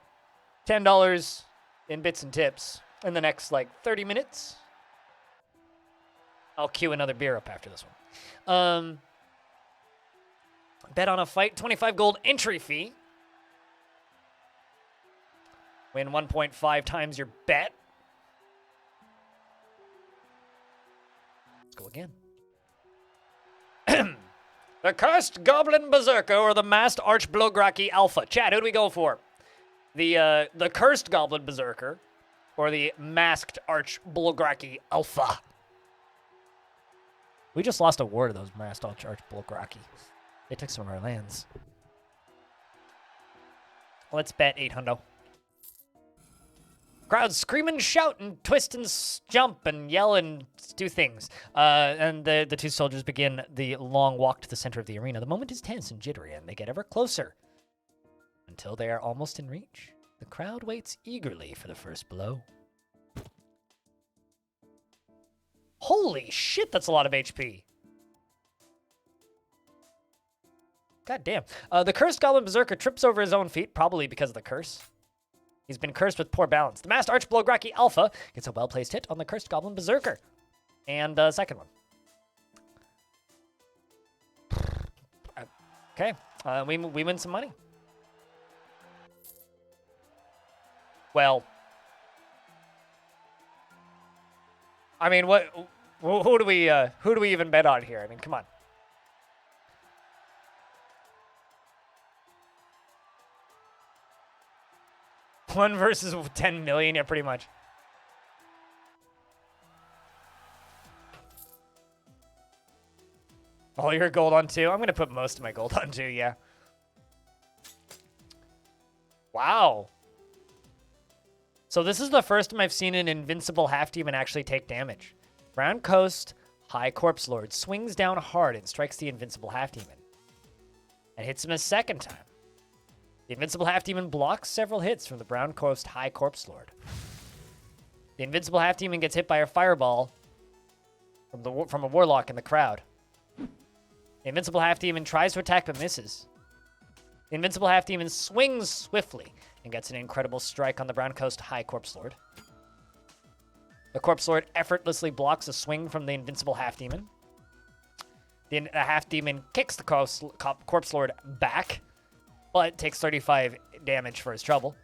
$10 in bits and tips in the next, 30 minutes, I'll queue another beer up after this one. Bet on a fight, 25 gold entry fee. Win 1.5 times your bet. Let's go again. The Cursed Goblin Berserker or the Masked Archblograki Alpha. Chat, who do we go for? The Cursed Goblin Berserker or the Masked Archblograki Alpha? We just lost a war to those Masked Archblograki. They took some of our lands. Let's bet 800. Crowd scream and shout and twist and jump and yell and do things. And the two soldiers begin the long walk to the center of the arena. The moment is tense and jittery, and they get ever closer. Until they are almost in reach, the crowd waits eagerly for the first blow. Holy shit, that's a lot of HP. God damn. The Cursed Goblin Berserker trips over his own feet, probably because of the curse. He's been cursed with poor balance. The Masked Archblograki Alpha gets a well-placed hit on the Cursed Goblin Berserker. And the second one. Okay. We win some money. Well. I mean, who do we even bet on here? I mean, come on. One versus 10 million, yeah, pretty much. All your gold on 2? I'm going to put most of my gold on 2, yeah. Wow. So this is the first time I've seen an invincible half-demon actually take damage. Brown Coast High Corpse Lord swings down hard and strikes the invincible half-demon. And hits him a second time. The Invincible Half-Demon blocks several hits from the Brown Coast High Corpse Lord. The Invincible Half-Demon gets hit by a fireball from a Warlock in the crowd. The Invincible Half-Demon tries to attack but misses. The Invincible Half-Demon swings swiftly and gets an incredible strike on the Brown Coast High Corpse Lord. The Corpse Lord effortlessly blocks a swing from the Invincible Half-Demon. The Half-Demon kicks the Corpse Lord back, but takes 35 damage for his trouble.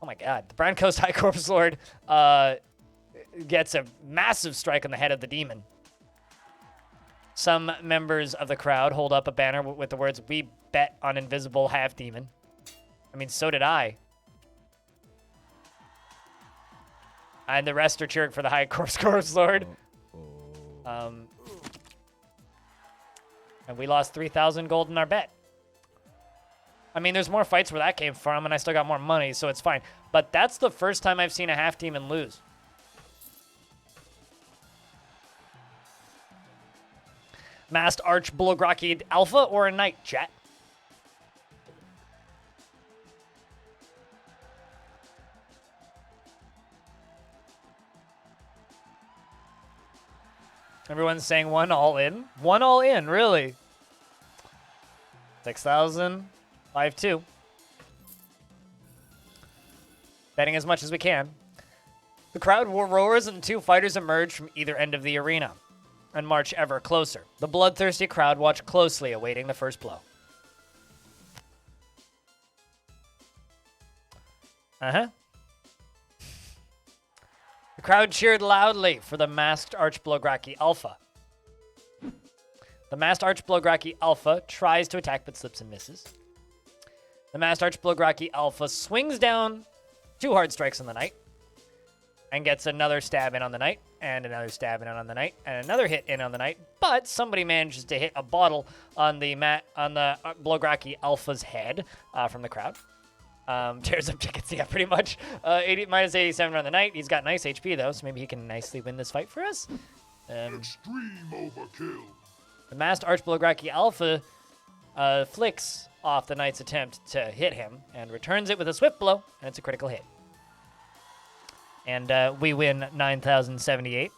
Oh my god. The Brown Coast High Corpse Lord gets a massive strike on the head of the demon. Some members of the crowd hold up a banner with the words, "We bet on Invisible Half-Demon." I mean, so did I. And the rest are cheering for the High Corpse Lord. And we lost 3,000 gold in our bet. I mean, there's more fights where that came from, and I still got more money, so it's fine. But that's the first time I've seen a half-demon lose. Masked Archblograki Alpha or a Knight, chat? Everyone's saying one all in? One all in, really? 6,000. 5-2. Betting as much as we can. The crowd roars and 2 fighters emerge from either end of the arena and march ever closer. The bloodthirsty crowd watch closely, awaiting the first blow. The crowd cheered loudly for the Masked Archblograki Alpha. The Masked Archblograki Alpha tries to attack but slips and misses. The Masked Archblograki Alpha swings down 2 hard strikes on the Knight and gets another stab in on the Knight and another stab in on the Knight and another hit in on the Knight, but somebody manages to hit a bottle on the Blograki Alpha's head from the crowd. Tears up tickets, yeah, pretty much. Minus 87 on the Knight. He's got nice HP, though, so maybe he can nicely win this fight for us. Extreme overkill. The Masked Archblograki Alpha flicks off the Knight's attempt to hit him and returns it with a swift blow, and it's a critical hit. And we win 9,078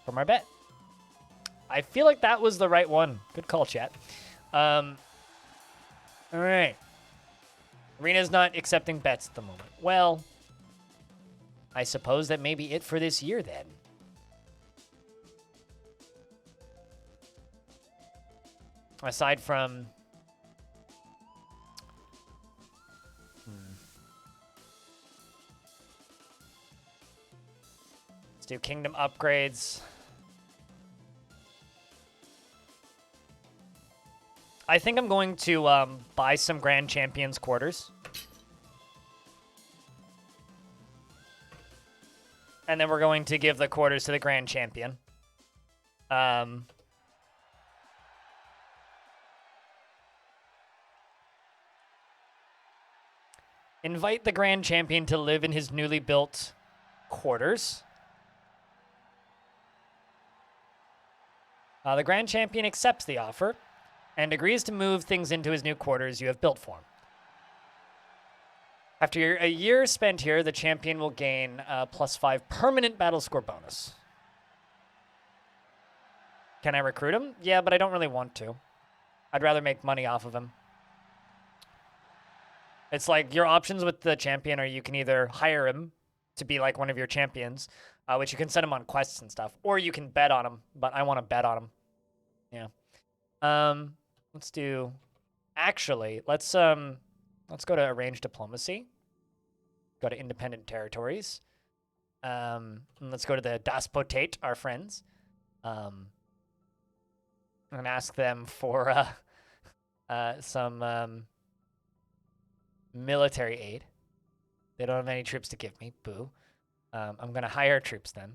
from our bet. I feel like that was the right one. Good call, chat. All right. Arena's not accepting bets at the moment. Well, I suppose that may be it for this year then. Aside from... Let's do kingdom upgrades. I think I'm going to buy some Grand Champions quarters. And then we're going to give the quarters to the Grand Champion. Invite the Grand Champion to live in his newly built quarters. The Grand Champion accepts the offer and agrees to move things into his new quarters you have built for him. After a year spent here, the champion will gain a +5 permanent battle score bonus. Can I recruit him? Yeah, but I don't really want to. I'd rather make money off of him. It's like your options with the champion are you can either hire him to be like one of your champions, which you can send him on quests and stuff, or you can bet on him, but I want to bet on him. Yeah. Let's do... Actually, let's go to arranged diplomacy. Go to independent territories. And let's go to the Daspotate, our friends. And ask them for some military aid. They don't have any troops to give me. Boo. I'm going to hire troops then.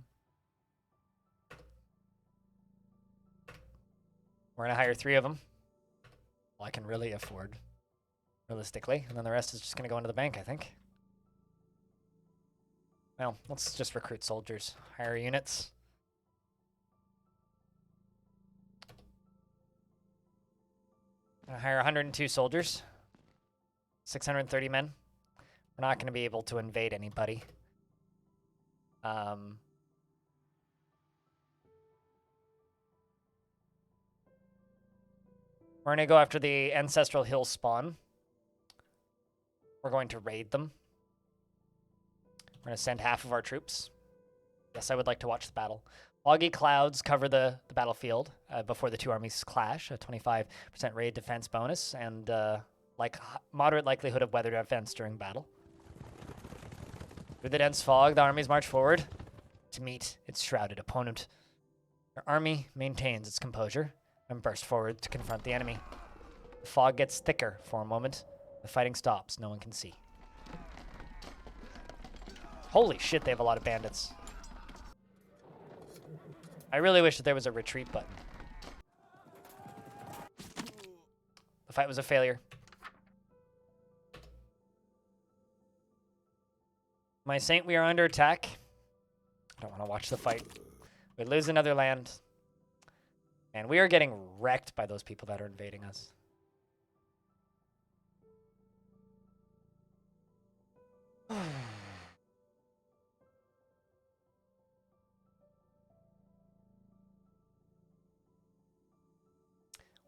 We're going to hire 3 of them. Well, I can really afford, realistically. And then the rest is just going to go into the bank, I think. Well, let's just recruit soldiers. Hire units. I'm gonna hire 102 soldiers. 630 men. We're not going to be able to invade anybody. We're going to go after the Ancestral Hill spawn. We're going to raid them. We're going to send half of our troops. Yes, I would like to watch the battle. Foggy clouds cover the battlefield before the 2 armies clash. A 25% raid defense bonus and moderate likelihood of weather defense during battle. Through the dense fog, the armies march forward to meet its shrouded opponent. Our army maintains its composure and bursts forward to confront the enemy. The fog gets thicker for a moment. The fighting stops. No one can see. Holy shit, they have a lot of bandits. I really wish that there was a retreat button. The fight was a failure. My saint, we are under attack. I don't want to watch the fight. We lose another land. And we are getting wrecked by those people that are invading us.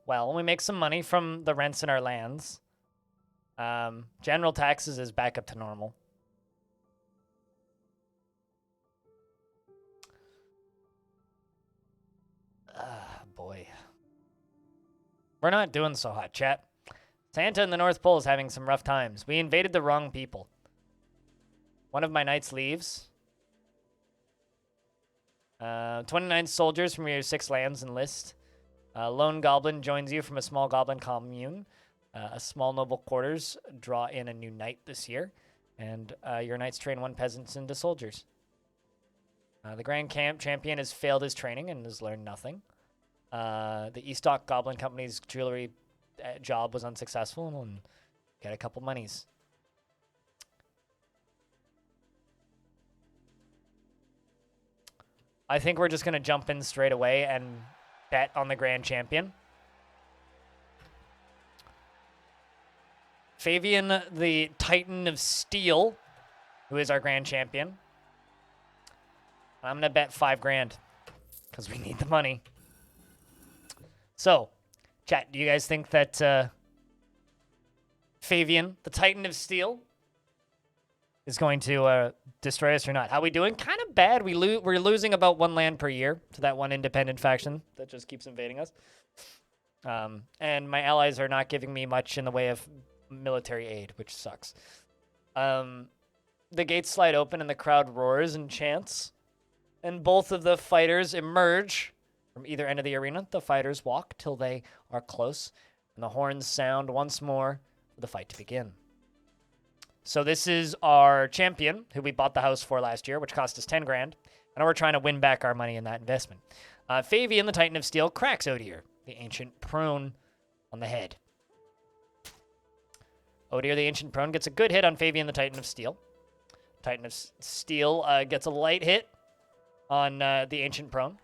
Well, we make some money from the rents in our lands. General taxes is back up to normal. Boy. We're not doing so hot, chat. Santa in the North Pole is having some rough times. We invaded the wrong people. One of my knights leaves. 29 soldiers from your 6 lands enlist. Lone goblin joins you from a small goblin commune. A small noble quarters draw in a new knight this year. And your knights train 1 peasant into soldiers. The Grand Champion has failed his training and has learned nothing. The Estock Goblin Company's jewelry job was unsuccessful and we'll get a couple monies. I think we're just going to jump in straight away and bet on the Grand Champion. Fabian, the Titan of Steel, who is our grand champion. I'm going to bet 5 grand because we need the money. So, chat, do you guys think that Fabian, the Titan of Steel, is going to destroy us or not? How we doing? Kind of bad. We're losing about 1 land per year to that one independent faction that just keeps invading us. And my allies are not giving me much in the way of military aid, which sucks. The gates slide open and the crowd roars and chants. And both of the fighters emerge from either end of the arena. The fighters walk till they are close, and the horns sound once more for the fight to begin. So this is our champion, who we bought the house for last year, which cost us 10 grand. And we're trying to win back our money in that investment. Fabian, the Titan of Steel, cracks Odier, the ancient prone, on the head. Odier, the ancient prone, gets a good hit on Fabian, the Titan of Steel. Titan of Steel gets a light hit on the ancient prone.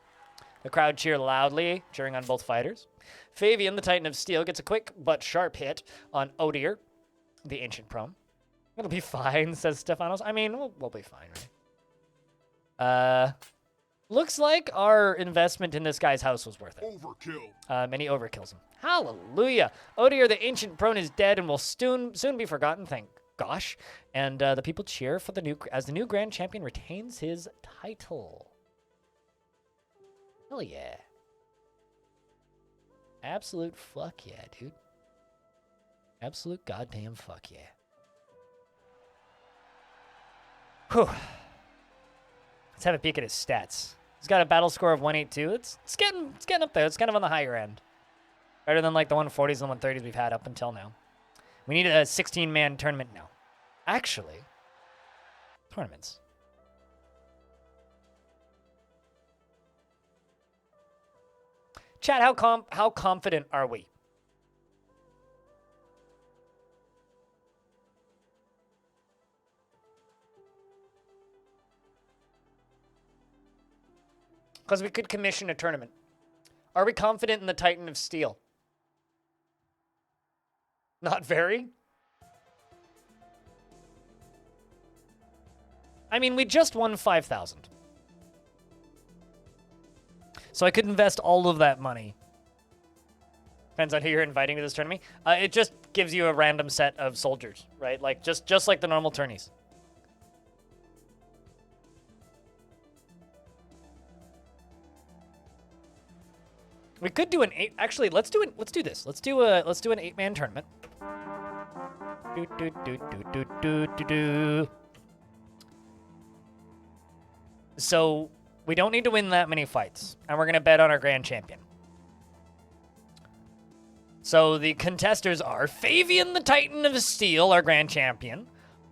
The crowd cheer loudly, cheering on both fighters. Fabian, the Titan of Steel, gets a quick but sharp hit on Odier, the ancient prone. It'll be fine, says Stefanos. I mean, we'll be fine, right? Looks like our investment in this guy's house was worth it. Overkill. And he overkills him. Hallelujah. Odier, the ancient prone, is dead and will soon be forgotten, thank gosh. And the people cheer for the new grand champion retains his title. Hell yeah. Absolute fuck yeah, dude. Absolute goddamn fuck yeah. Whew. Let's have a peek at his stats. He's got a battle score of 182. It's getting up there. It's kind of on the higher end. Better than like the 140s and 130s we've had up until now. We need a 16-man tournament now. Actually, tournaments. Chat, how confident are we? Because we could commission a tournament. Are we confident in the Titan of Steel? Not very? I mean, we just won 5,000. So I could invest all of that money. Depends on who you're inviting to this tournament. It just gives you a random set of soldiers, right? Like just like the normal tourneys. We could do an 8. Actually, let's do this. Let's do an 8-man tournament. So we don't need to win that many fights, and we're gonna bet on our grand champion. So the contesters are Fabian, the Titan of Steel, our grand champion;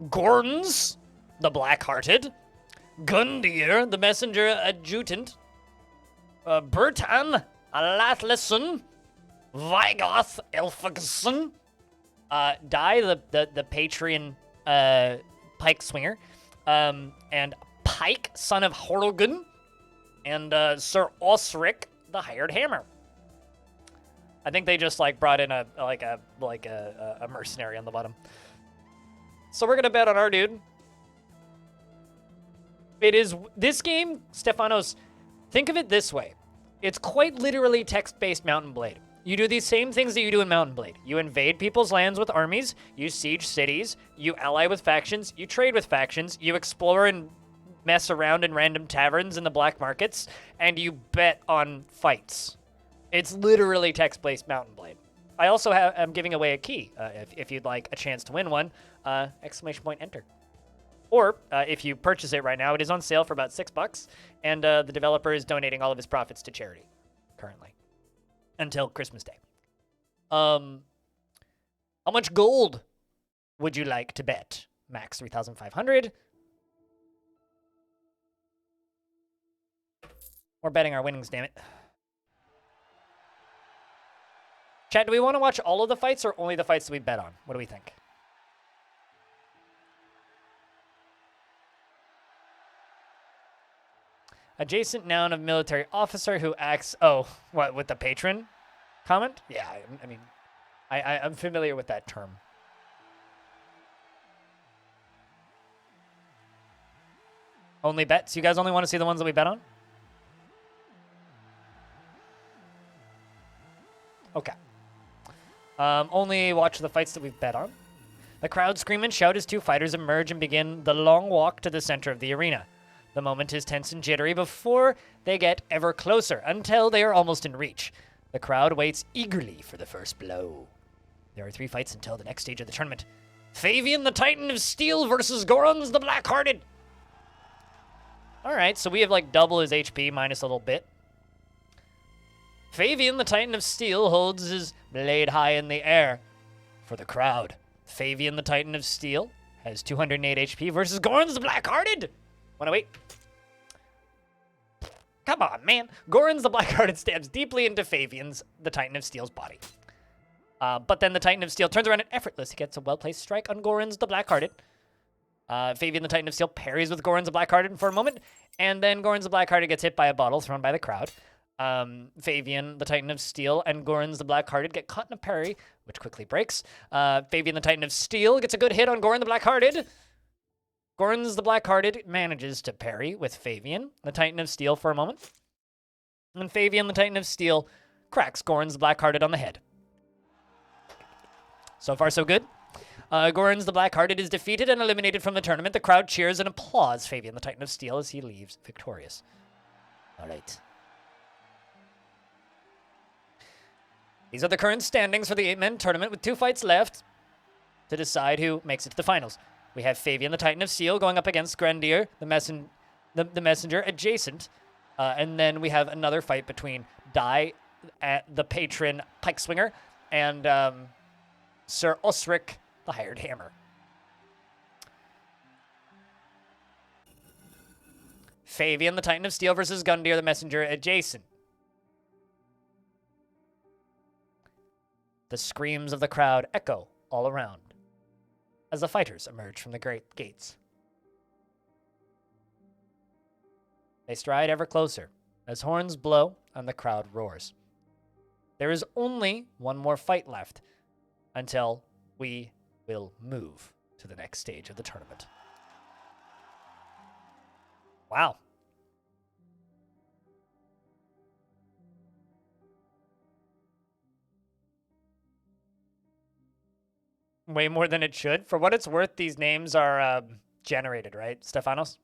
Gordons, the Black-Hearted; Gundyr, the Messenger Adjutant; Bertan Lathlison; Vigoth Elfagson; Dai, the Patreon Pike Swinger; and Pike, son of Horogun; and Sir Osric, the Hired Hammer. I think they just like brought in a mercenary on the bottom. So we're gonna bet on our dude. It is this game, Stefanos. Think of it this way: it's quite literally text-based Mountain Blade. You do these same things that you do in Mountain Blade. You invade people's lands with armies. You siege cities. You ally with factions. You trade with factions. You explore and mess around in random taverns in the black markets, and you bet on fights. It's literally text-based Mountain Blade. I also am giving away a key if you'd like a chance to win one. ! Enter. Or if you purchase it right now, it is on sale for about $6, and the developer is donating all of his profits to charity currently until Christmas Day. How much gold would you like to bet? Max 3,500. We're betting our winnings, damn it. Chat, do we want to watch all of the fights or only the fights that we bet on? What do we think? Adjacent noun of military officer who acts... Oh, what, with the patron comment? Yeah, I mean, I'm familiar with that term. Only bets? You guys only want to see the ones that we bet on? Okay. Only watch the fights that we've bet on. The crowd scream and shout as two fighters emerge and begin the long walk to the center of the arena. The moment is tense and jittery before they get ever closer, until they are almost in reach. The crowd waits eagerly for the first blow. There are 3 fights until the next stage of the tournament. Fabian the Titan of Steel versus Gorons the Black-Hearted. Alright, so we have like double his HP minus a little bit. Fabian the Titan of Steel holds his blade high in the air for the crowd. Fabian the Titan of Steel has 208 HP versus Gorons the Black-Hearted. Wanna wait? Come on, man. Gorons the Black-Hearted stabs deeply into Fabian's, the Titan of Steel's body. But then the Titan of Steel turns around and effortlessly gets a well-placed strike on Gorons the Black-Hearted. Fabian the Titan of Steel parries with Gorons the Black-Hearted for a moment, and then Gorons the Black-Hearted gets hit by a bottle thrown by the crowd. Fabian the Titan of Steel and Gorons the Black-Hearted get caught in a parry, which quickly breaks. Fabian the Titan of Steel gets a good hit on Goron the Black-Hearted. Gorons the Black-Hearted manages to parry with Fabian the Titan of Steel for a moment. And Fabian the Titan of Steel cracks Gorons the Black-Hearted on the head. So far, so good. Gorons the Black-Hearted is defeated and eliminated from the tournament. The crowd cheers and applauds Fabian the Titan of Steel as he leaves victorious. All right. These are the current standings for the 8-man tournament with 2 fights left to decide who makes it to the finals. We have Fabian the Titan of Steel going up against Grenadier, the messenger adjacent. And then we have another fight between Dai, the patron pike swinger, and Sir Osric, the hired hammer. Fabian the Titan of Steel versus Gundyr, the messenger adjacent. The screams of the crowd echo all around as the fighters emerge from the great gates. They stride ever closer as horns blow and the crowd roars. There is only one more fight left until we will move to the next stage of the tournament. Wow. Way more than it should. For what it's worth, these names are generated, right, Stefanos?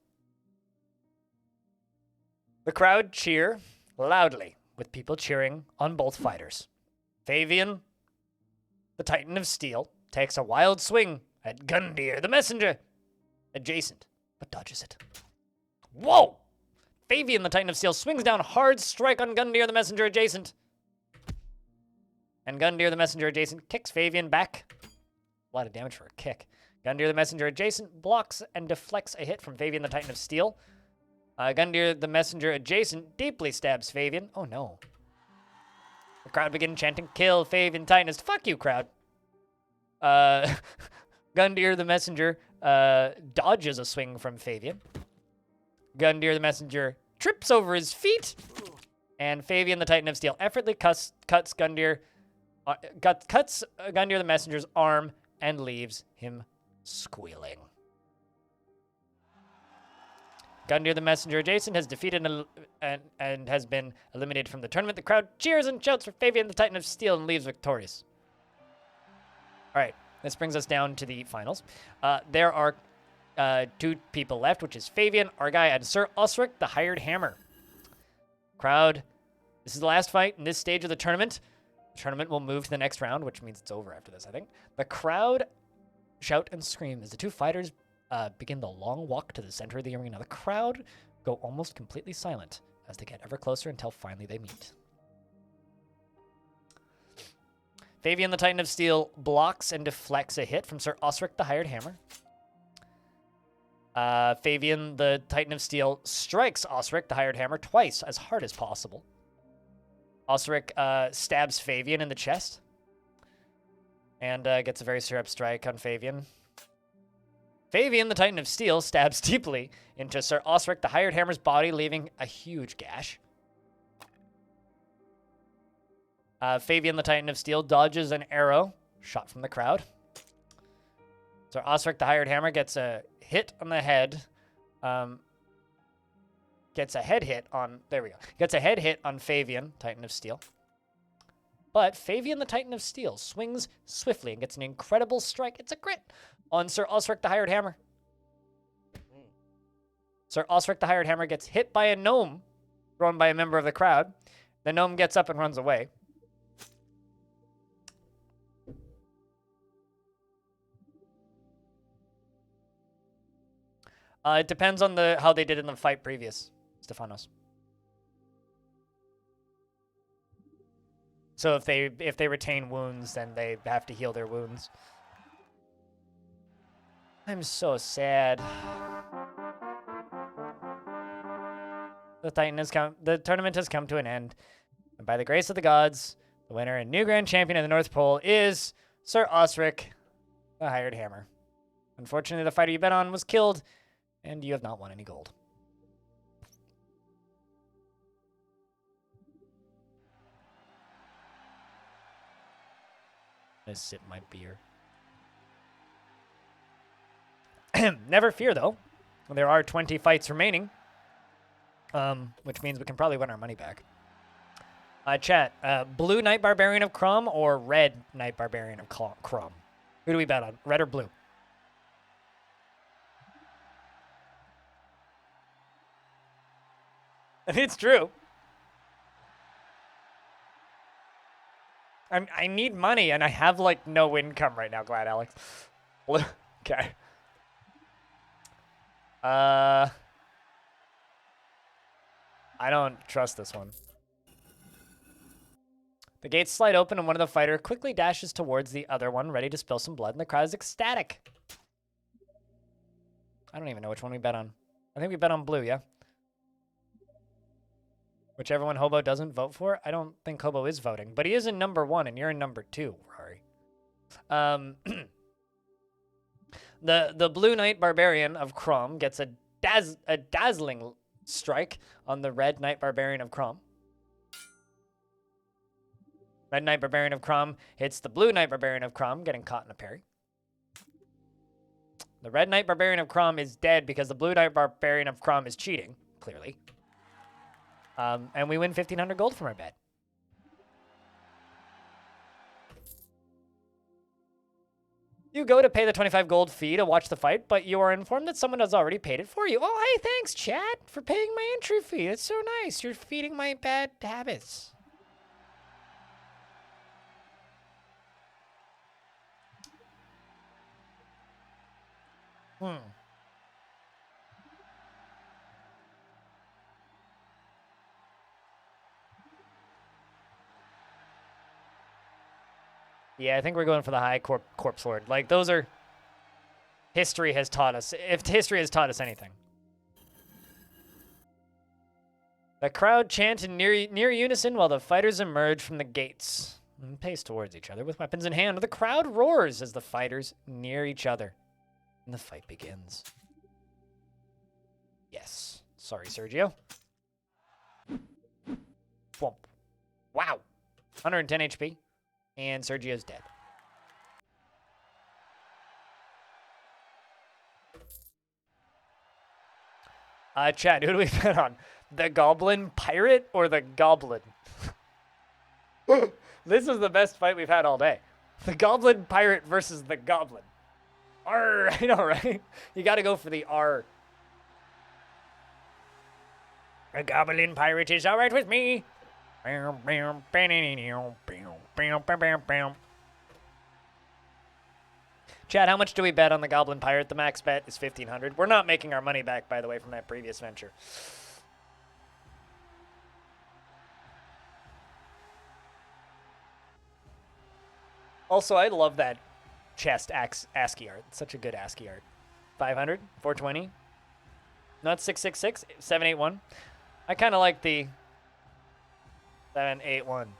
The crowd cheer loudly, with people cheering on both fighters. Fabian, the Titan of Steel, takes a wild swing at Gundyr, the messenger, adjacent, but dodges it. Whoa! Fabian, the Titan of Steel, swings down a hard strike on Gundyr, the messenger, adjacent. And Gundyr, the messenger, adjacent, kicks Fabian back. A lot of damage for a kick. Gundyr, the messenger, adjacent, blocks and deflects a hit from Fabian, the Titan of Steel. Gundyr, the messenger, adjacent, deeply stabs Fabian. Oh, no. The crowd begin chanting, "Kill Fabian Titanist." Fuck you, crowd. Gundyr, the messenger, dodges a swing from Fabian. Gundyr, the messenger, trips over his feet. And Fabian, the Titan of Steel, effortlessly cuts Gundyr, Gundyr, the messenger's arm and leaves him squealing. Gundyr, the messenger adjacent, has defeated and has been eliminated from the tournament. The crowd cheers and shouts for Fabian, the Titan of Steel, and leaves victorious. All right, this brings us down to the finals. There are 2 people left, which is Fabian, our guy, and Sir Osric, the hired hammer. Crowd, this is the last fight in this stage of the tournament. The tournament will move to the next round, which means it's over after this, I think. The crowd shout and scream as the 2 fighters begin the long walk to the center of the arena. The crowd go almost completely silent as they get ever closer until finally they meet. Fabian, the Titan of Steel, blocks and deflects a hit from Sir Osric, the hired hammer. Fabian, the Titan of Steel, strikes Osric, the hired hammer, twice as hard as possible. Osric stabs Fabian in the chest and gets a very syrup strike on Fabian. Fabian, the Titan of Steel, stabs deeply into Sir Osric, the hired hammer's body, leaving a huge gash. Fabian, the Titan of Steel, dodges an arrow shot from the crowd. Sir Osric, the hired hammer, gets a hit on the head gets a head hit on, there we go, gets a head hit on Fabian, Titan of Steel. But Fabian, the Titan of Steel, swings swiftly and gets an incredible strike. It's a crit on Sir Osric the Hired Hammer. Sir Osric the Hired Hammer gets hit by a gnome thrown by a member of the crowd. The gnome gets up and runs away. It depends on how they did in the fight previous, Stefanos. So if they retain wounds, then they have to heal their wounds. I'm so sad. The tournament has come to an end, and by the grace of the gods, the winner and new grand champion of the North Pole is Sir Osric, the Hired Hammer. Unfortunately, the fighter you bet on was killed, and you have not won any gold. I'm gonna sip my beer. Never fear, though. There are 20 fights remaining, which means we can probably win our money back. Chat, blue Knight Barbarian of Crom or red Knight Barbarian of Crom? Who do we bet on, red or blue? It's true. I need money, and I have, like, no income right now. Glad, Alex. Okay. I don't trust this one. The gates slide open, and one of the fighter quickly dashes towards the other one, ready to spill some blood, and the crowd is ecstatic. I don't even know which one we bet on. I think we bet on blue, yeah? Whichever one Hobo doesn't vote for. I don't think Hobo is voting, but he is in number 1 and you're in number 2, Rory. The Blue Knight Barbarian of Crom gets a dazzling strike on the Red Knight Barbarian of Crom. Red Knight Barbarian of Crom hits the Blue Knight Barbarian of Crom, getting caught in a parry. The Red Knight Barbarian of Crom is dead because the Blue Knight Barbarian of Crom is cheating, clearly. And we win 1,500 gold from our bet. You go to pay the 25 gold fee to watch the fight, but you are informed that someone has already paid it for you. Oh, hey, thanks, chat, for paying my entry fee. That's so nice. You're feeding my bad habits. Yeah, I think we're going for the high corpse lord. Like, those are... History has taught us... If history has taught us anything. The crowd chant in near unison while the fighters emerge from the gates and pace towards each other with weapons in hand. The crowd roars as the fighters near each other. And the fight begins. Yes. Sorry, Sergio. Whomp. Wow. 110 HP. And Sergio's dead. Chat, who do we bet on? The Goblin Pirate or the Goblin? This is the best fight we've had all day. The Goblin Pirate versus the Goblin. R, I know, right? You gotta go for the R. A Goblin Pirate is alright with me. Chad, how much do we bet on the Goblin Pirate? The max bet is 1,500. We're not making our money back, by the way, from that previous venture. Also, I love that chest ASCII art. It's such a good ASCII art. 500, 420. Not 666, 781. I kind of like the 781.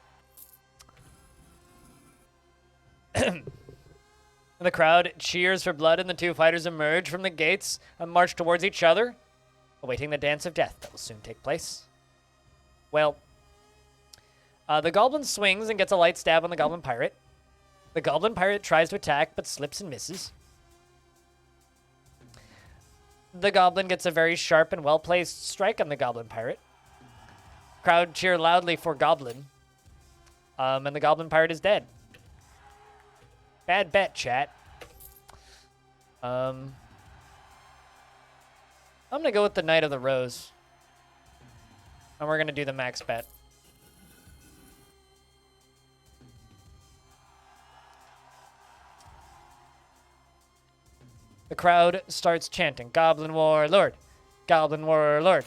The crowd cheers for blood, and the two fighters emerge from the gates and march towards each other, awaiting the dance of death that will soon take place. Well, the goblin swings and gets a light stab on the Goblin Pirate. The Goblin Pirate tries to attack, but slips and misses. The goblin gets a very sharp and well-placed strike on the goblin pirate. Crowd cheer loudly for goblin. And the goblin pirate is dead. Bad bet, chat. I'm going to go with the Knight of the Rose. And we're going to do the max bet. The crowd starts chanting, Goblin Warlord, Goblin Warlord.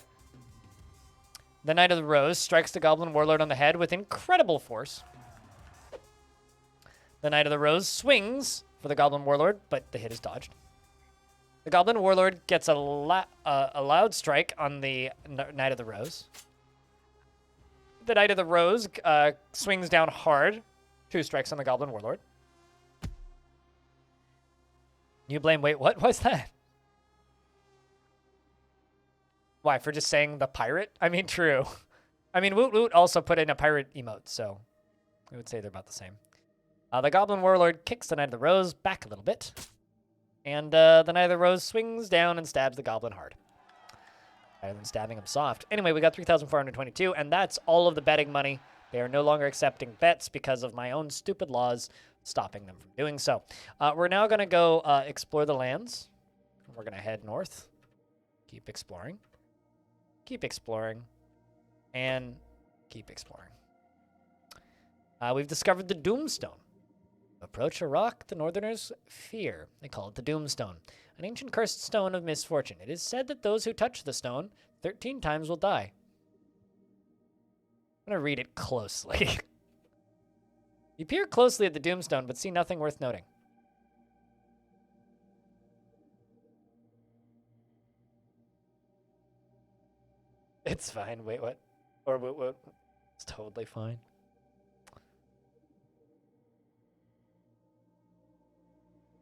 The Knight of the Rose strikes the Goblin Warlord on the head with incredible force. The Knight of the Rose swings for the Goblin Warlord, but the hit is dodged. The Goblin Warlord gets a loud strike on the Knight of the Rose. The Knight of the Rose swings down hard. 2 strikes on the Goblin Warlord. You blame, wait, what was that? Why, for just saying the pirate? I mean, true. I mean, Woot Woot also put in a pirate emote, so I would say they're about the same. The Goblin Warlord kicks the Knight of the Rose back a little bit. And the Knight of the Rose swings down and stabs the Goblin hard. Better than stabbing him soft. Anyway, we got 3,422, and that's all of the betting money. They are no longer accepting bets because of my own stupid laws stopping them from doing so. We're now going to go explore the lands. We're going to head north. Keep exploring. Keep exploring. And keep exploring. We've discovered the Doomstone. Approach a rock the Northerners fear. They call it the Doomstone, an ancient cursed stone of misfortune. It is said that those who touch the stone 13 times will die. I'm going to read it closely. You peer closely at the Doomstone, but see nothing worth noting. It's fine. Wait, what? Or what? It's totally fine.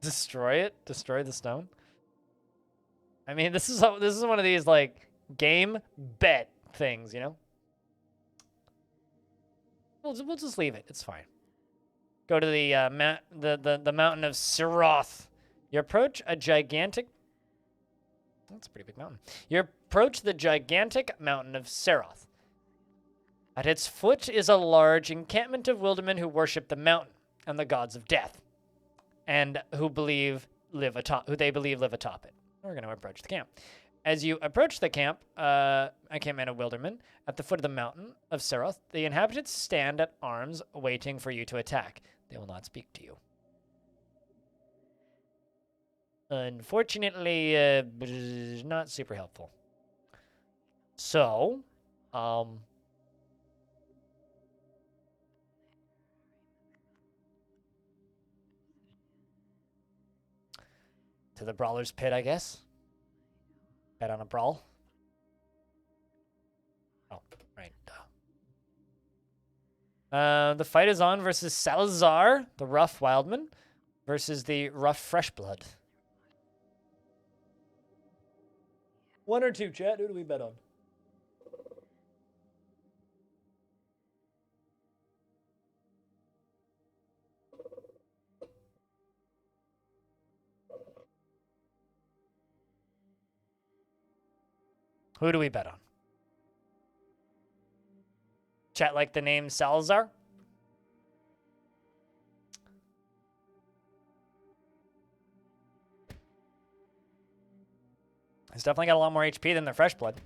Destroy it? Destroy the stone? I mean, this is one of these, like, game bet things, you know? We'll just leave it. It's fine. Go to the mountain of Siroth. You approach a gigantic... That's a pretty big mountain. You approach the gigantic mountain of Siroth. At its foot is a large encampment of wildermen who worship the mountain and the gods of death, and who they believe live atop it. We're going to approach the camp. As you approach the camp, a campment of wildermen at the foot of the mountain of Siroth, the inhabitants stand at arms waiting for you to attack. They will not speak to you. Unfortunately, not super helpful. So, to the Brawler's Pit, I guess. Bet on a brawl. Oh, right. The fight is on versus Salazar, the rough wildman, versus the rough freshblood. 1 or 2, chat. Who do we bet on? Who do we bet on? Chat like the name Salazar? He's definitely got a lot more HP than the fresh blood.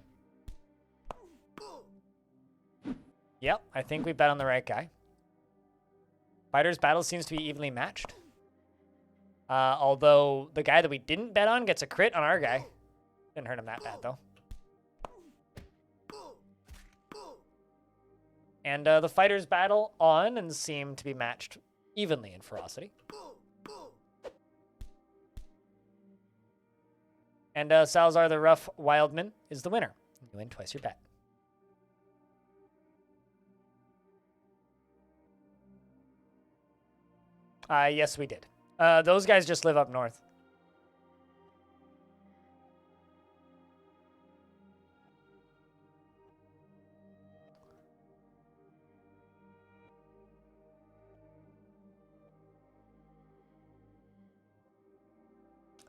Yep, I think we bet on the right guy. Fighter's battle seems to be evenly matched. Although the guy that we didn't bet on gets a crit on our guy. Didn't hurt him that bad, though. And the fighters battle on and seem to be matched evenly in ferocity. And Salazar the rough wildman is the winner. You win twice your bet. Yes, we did. Those guys just live up north.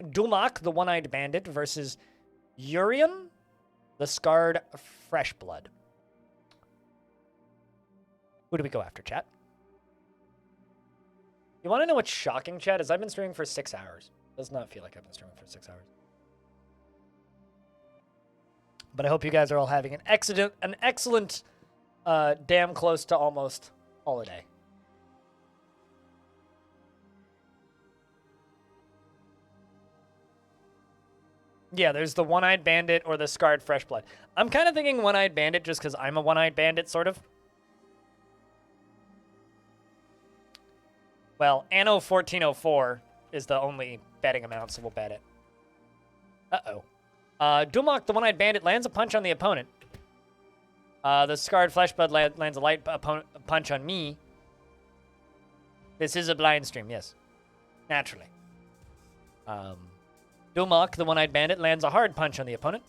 Dumak, the one-eyed bandit, versus Urian, the Scarred Freshblood. Who do we go after, chat? You want to know what's shocking, chat? Is I've been streaming for 6 hours. Does not feel like I've been streaming for 6 hours. But I hope you guys are all having an excellent, damn close to almost holiday. Yeah, there's the One-Eyed Bandit or the Scarred Freshblood. I'm kind of thinking One-Eyed Bandit just because I'm a One-Eyed Bandit, sort of. Well, Anno 1404 is the only betting amount, so we'll bet it. Uh-oh. Dumok, the One-Eyed Bandit, lands a punch on the opponent. The Scarred Fleshblood lands a light punch on me. This is a blind stream, yes. Naturally. Dumok, the One-Eyed Bandit, lands a hard punch on the opponent.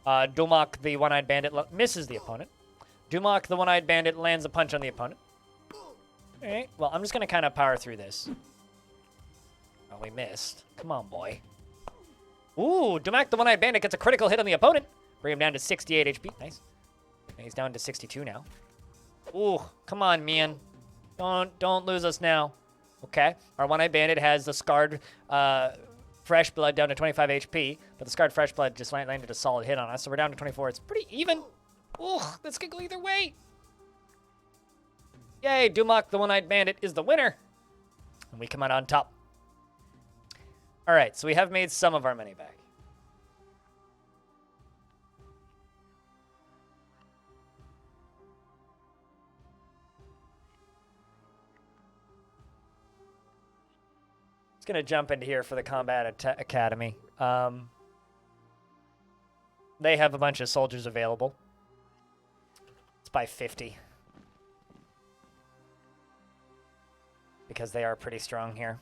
Dumok, the One-Eyed Bandit, misses the opponent. Dumok, the One-Eyed Bandit, lands a punch on the opponent. Alright, well, I'm just going to kind of power through this. Oh, we missed. Come on, boy. Ooh, Dumak, the One-Eyed Bandit, gets a critical hit on the opponent. Bring him down to 68 HP. Nice. And he's down to 62 now. Ooh, come on, man. Don't lose us now. Okay. Our One-Eyed Bandit has the Scarred Fresh Blood down to 25 HP, but the Scarred Fresh Blood just landed a solid hit on us, so we're down to 24. It's pretty even. Ooh, this could go either way. Yay, Dumak, the One-Eyed Bandit, is the winner. And we come out on top. All right, so we have made some of our money back. Just going to jump into here for the Combat Academy. They have a bunch of soldiers available. It's by 50. Because they are pretty strong here.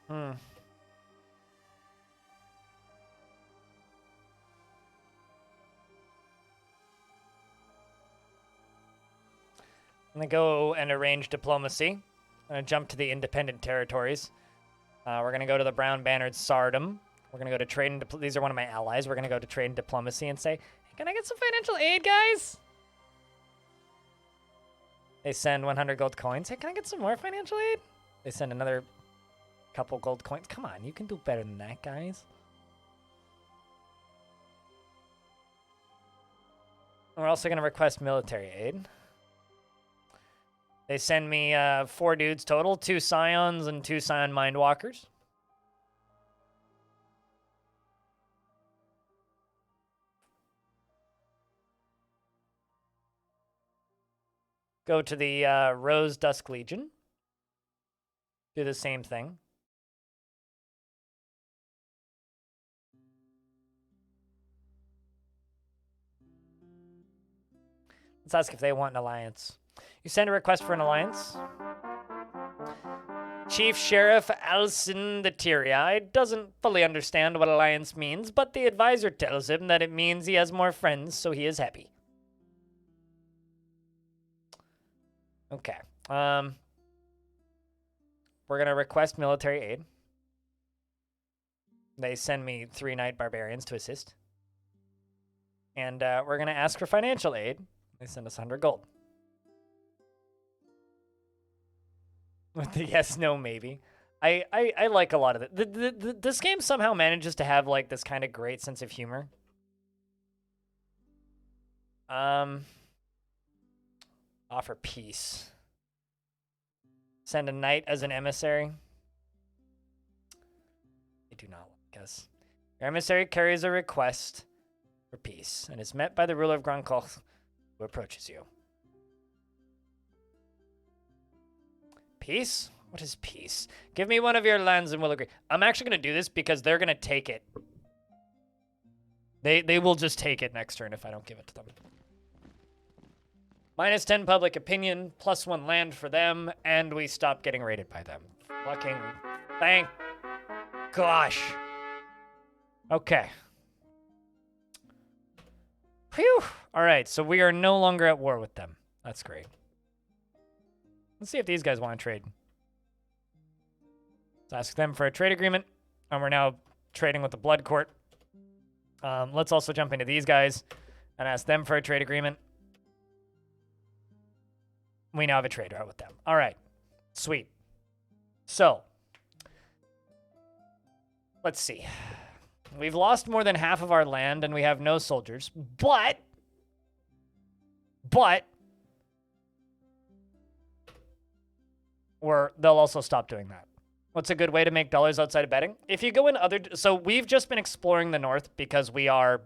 I'm going to go and arrange diplomacy. I'm going to jump to the independent territories. We're going to go to the Brown Bannered Sardom. We're going to go to trade and these are one of my allies. We're going to go to trade and diplomacy and say, hey, can I get some financial aid, guys? They send 100 gold coins. Hey, can I get some more financial aid? They send another couple gold coins. Come on, you can do better than that, guys. We're also going to request military aid. They send me 4 dudes total, 2 Scions and 2 Scion Mindwalkers. Go to the Rose Dusk Legion. Do the same thing. Let's ask if they want an alliance. You send a request for an alliance. Chief Sheriff Alcin the Teary-Eyed doesn't fully understand what alliance means, but the advisor tells him that it means he has more friends, so he is happy. Okay. We're going to request military aid. They send me 3 Knight Barbarians to assist. And we're going to ask for financial aid. They send us 100 gold. With the yes, no, maybe. I like a lot of it. This game somehow manages to have like this kind of great sense of humor. Offer peace. Send a knight as an emissary. They do not like us. Your emissary carries a request for peace and is met by the ruler of Grandcourt, who approaches you. Peace? What is peace? Give me one of your lands and we'll agree. I'm actually going to do this because they're going to take it. They will just take it next turn if I don't give it to them. -10 public opinion, +1 land for them, and we stop getting raided by them. Fucking thank gosh. Okay. Phew. All right, so we are no longer at war with them. That's great. Let's see if these guys want to trade. Let's ask them for a trade agreement. And we're now trading with the Blood Court. Let's also jump into these guys and ask them for a trade agreement. We now have a trade route with them. All right. Sweet. So, let's see. We've lost more than half of our land and we have no soldiers. But they'll also stop doing that. What's a good way to make dollars outside of betting? If you go in so we've just been exploring the north because we are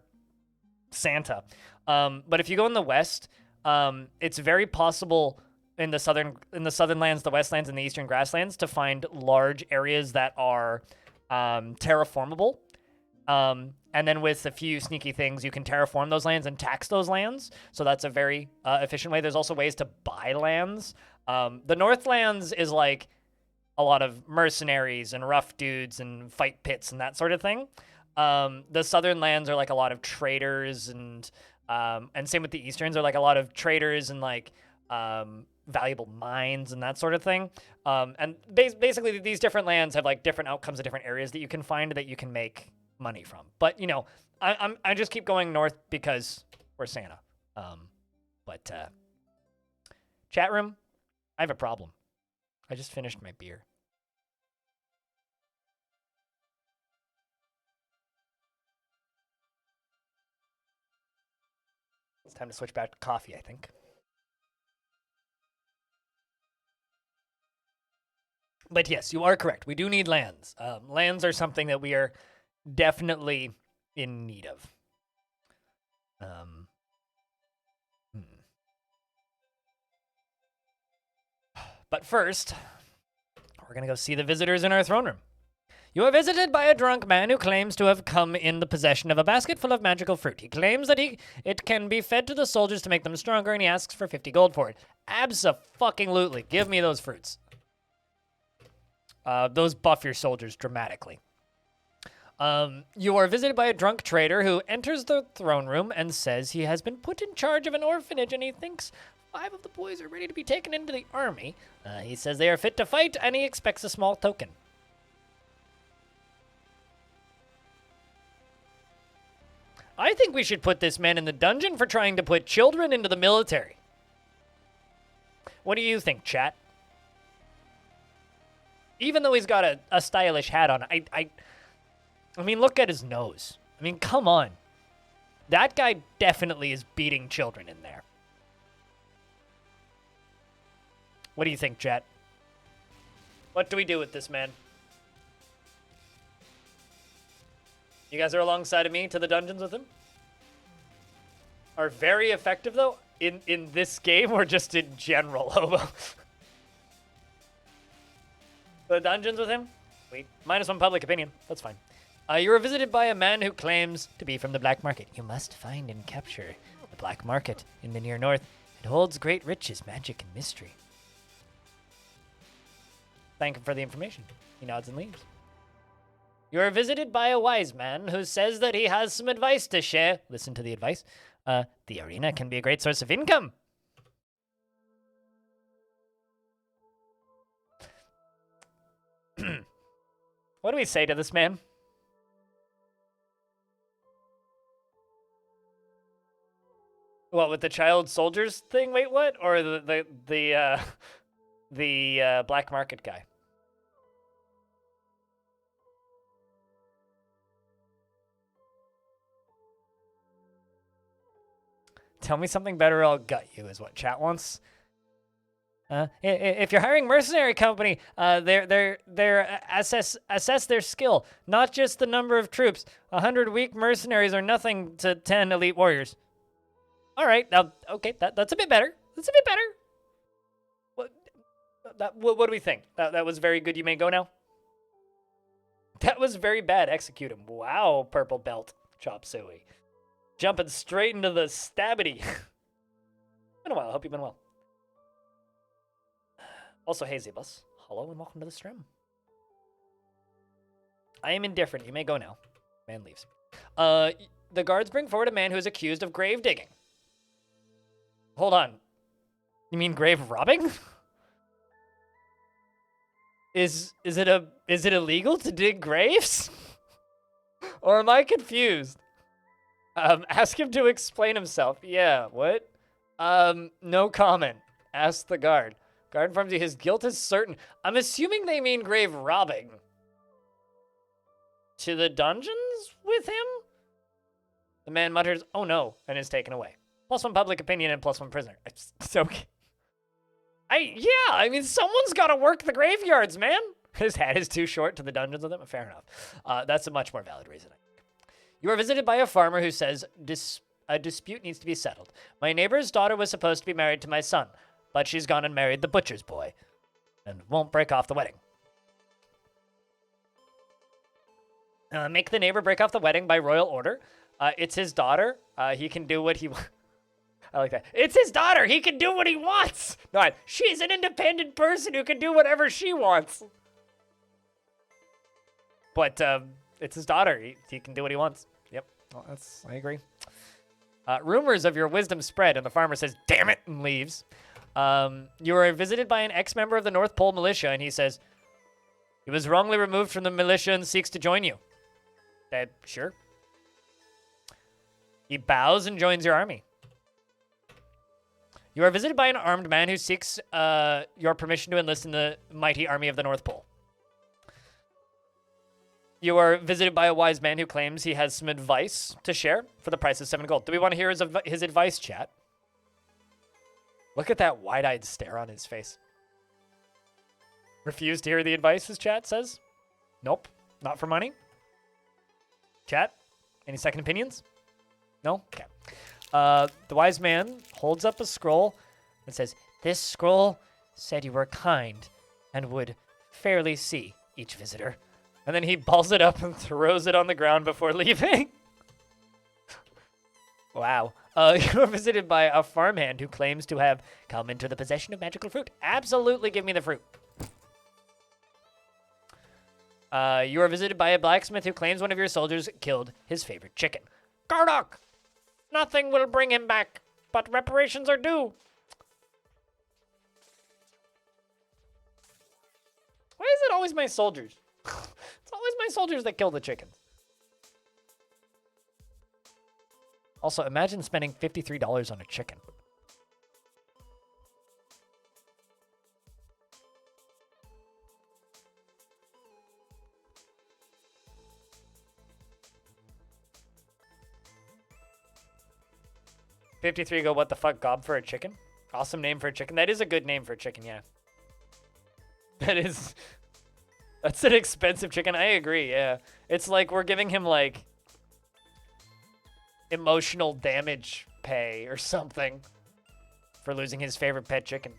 Santa. But if you go in the west, it's very possible in the southern lands, the westlands, and the eastern grasslands to find large areas that are terraformable. And then with a few sneaky things, you can terraform those lands and tax those lands. So that's a very efficient way. There's also ways to buy lands. The Northlands is like a lot of mercenaries and rough dudes and fight pits and that sort of thing. The Southern lands are like a lot of traders and same with the Easterns are like a lot of traders and like valuable mines and that sort of thing. And basically these different lands have like different outcomes of different areas that you can find that you can make money from. But you know, I just keep going north because we're Santa. Chat room, I have a problem. I just finished my beer. It's time to switch back to coffee, I think. But yes, you are correct. We do need lands. Lands are something that we are definitely in need of. But first, we're going to go see the visitors in our throne room. You are visited by a drunk man who claims to have come in the possession of a basket full of magical fruit. He claims that it can be fed to the soldiers to make them stronger, and he asks for 50 gold for it. Abso-fucking-lutely. Give me those fruits. Those buff your soldiers dramatically. You are visited by a drunk trader who enters the throne room and says he has been put in charge of an orphanage and he thinks 5 of the boys are ready to be taken into the army. He says they are fit to fight and he expects a small token. I think we should put this man in the dungeon for trying to put children into the military. What do you think, chat? Even though he's got a stylish hat on, I mean, look at his nose. I mean, come on. That guy definitely is beating children in there. What do you think, chat? What do we do with this man? You guys are alongside of me to the dungeons with him? Are very effective, though, in this game or just in general, Hobo? The dungeons with him? Sweet. -1 public opinion. That's fine. You were visited by a man who claims to be from the black market. You must find and capture the black market in the near north. It holds great riches, magic, and mystery. Thank him for the information. He nods and leaves. You are visited by a wise man who says that he has some advice to share. Listen to the advice. The arena can be a great source of income. What do we say to this man? What, with the child soldiers thing? Wait, what? Or the black market guy? Tell me something better, I'll gut you, is what chat wants. If you're hiring mercenary company, assess their skill, not just the number of troops. 100 weak mercenaries are nothing to 10 elite warriors. All right, now, okay, that's a bit better. That's a bit better. What do we think? That was very good. You may go now. That was very bad. Execute him. Wow, purple belt, chop suey. Jumping straight into the stabity. Been a while. I hope you've been well. Also, hey, Zebus. Hello and welcome to the stream. I am indifferent. You may go now. Man leaves. The guards bring forward a man who is accused of grave digging. Hold on. You mean grave robbing? Is it illegal to dig graves? Or am I confused? Ask him to explain himself. Yeah, what? No comment. Ask the guard. Guard informs you his guilt is certain. I'm assuming they mean grave robbing. To the dungeons with him? The man mutters, oh no, and is taken away. +1 public opinion and +1 prisoner. It's okay. I mean, someone's got to work the graveyards, man. His hat is too short to the dungeons with him. Fair enough. That's a much more valid reasoning. You are visited by a farmer who says a dispute needs to be settled. My neighbor's daughter was supposed to be married to my son, but she's gone and married the butcher's boy and won't break off the wedding. Make the neighbor break off the wedding by royal order. It's his daughter. He can do what he wants. I like that. It's his daughter. He can do what he wants. No, she's an independent person who can do whatever she wants. But it's his daughter. He can do what he wants. Yep. Well, I agree. Rumors of your wisdom spread, and the farmer says, damn it, and leaves. You are visited by an ex-member of the North Pole militia, and he says, he was wrongly removed from the militia and seeks to join you. Sure. He bows and joins your army. You are visited by an armed man who seeks your permission to enlist in the mighty army of the North Pole. You are visited by a wise man who claims he has some advice to share for the price of 7 gold. Do we want to hear his advice, chat? Look at that wide-eyed stare on his face. Refuse to hear the advice, his chat says? Nope. Not for money? Chat? Any second opinions? No? Okay. The wise man holds up a scroll and says, this scroll said you were kind and would fairly see each visitor. And then he balls it up and throws it on the ground before leaving. Wow. You're visited by a farmhand who claims to have come into the possession of magical fruit. Absolutely give me the fruit. You are visited by a blacksmith who claims one of your soldiers killed his favorite chicken. Gardock! Nothing will bring him back, but reparations are due. Why is it always my soldiers? It's always my soldiers that kill the chickens. Also, imagine spending $53 on a chicken. $53 go, what the fuck, gob for a chicken? Awesome name for a chicken. That is a good name for a chicken, yeah. That's an expensive chicken. I agree, yeah. It's like we're giving him, like, emotional damage pay or something for losing his favorite pet chicken.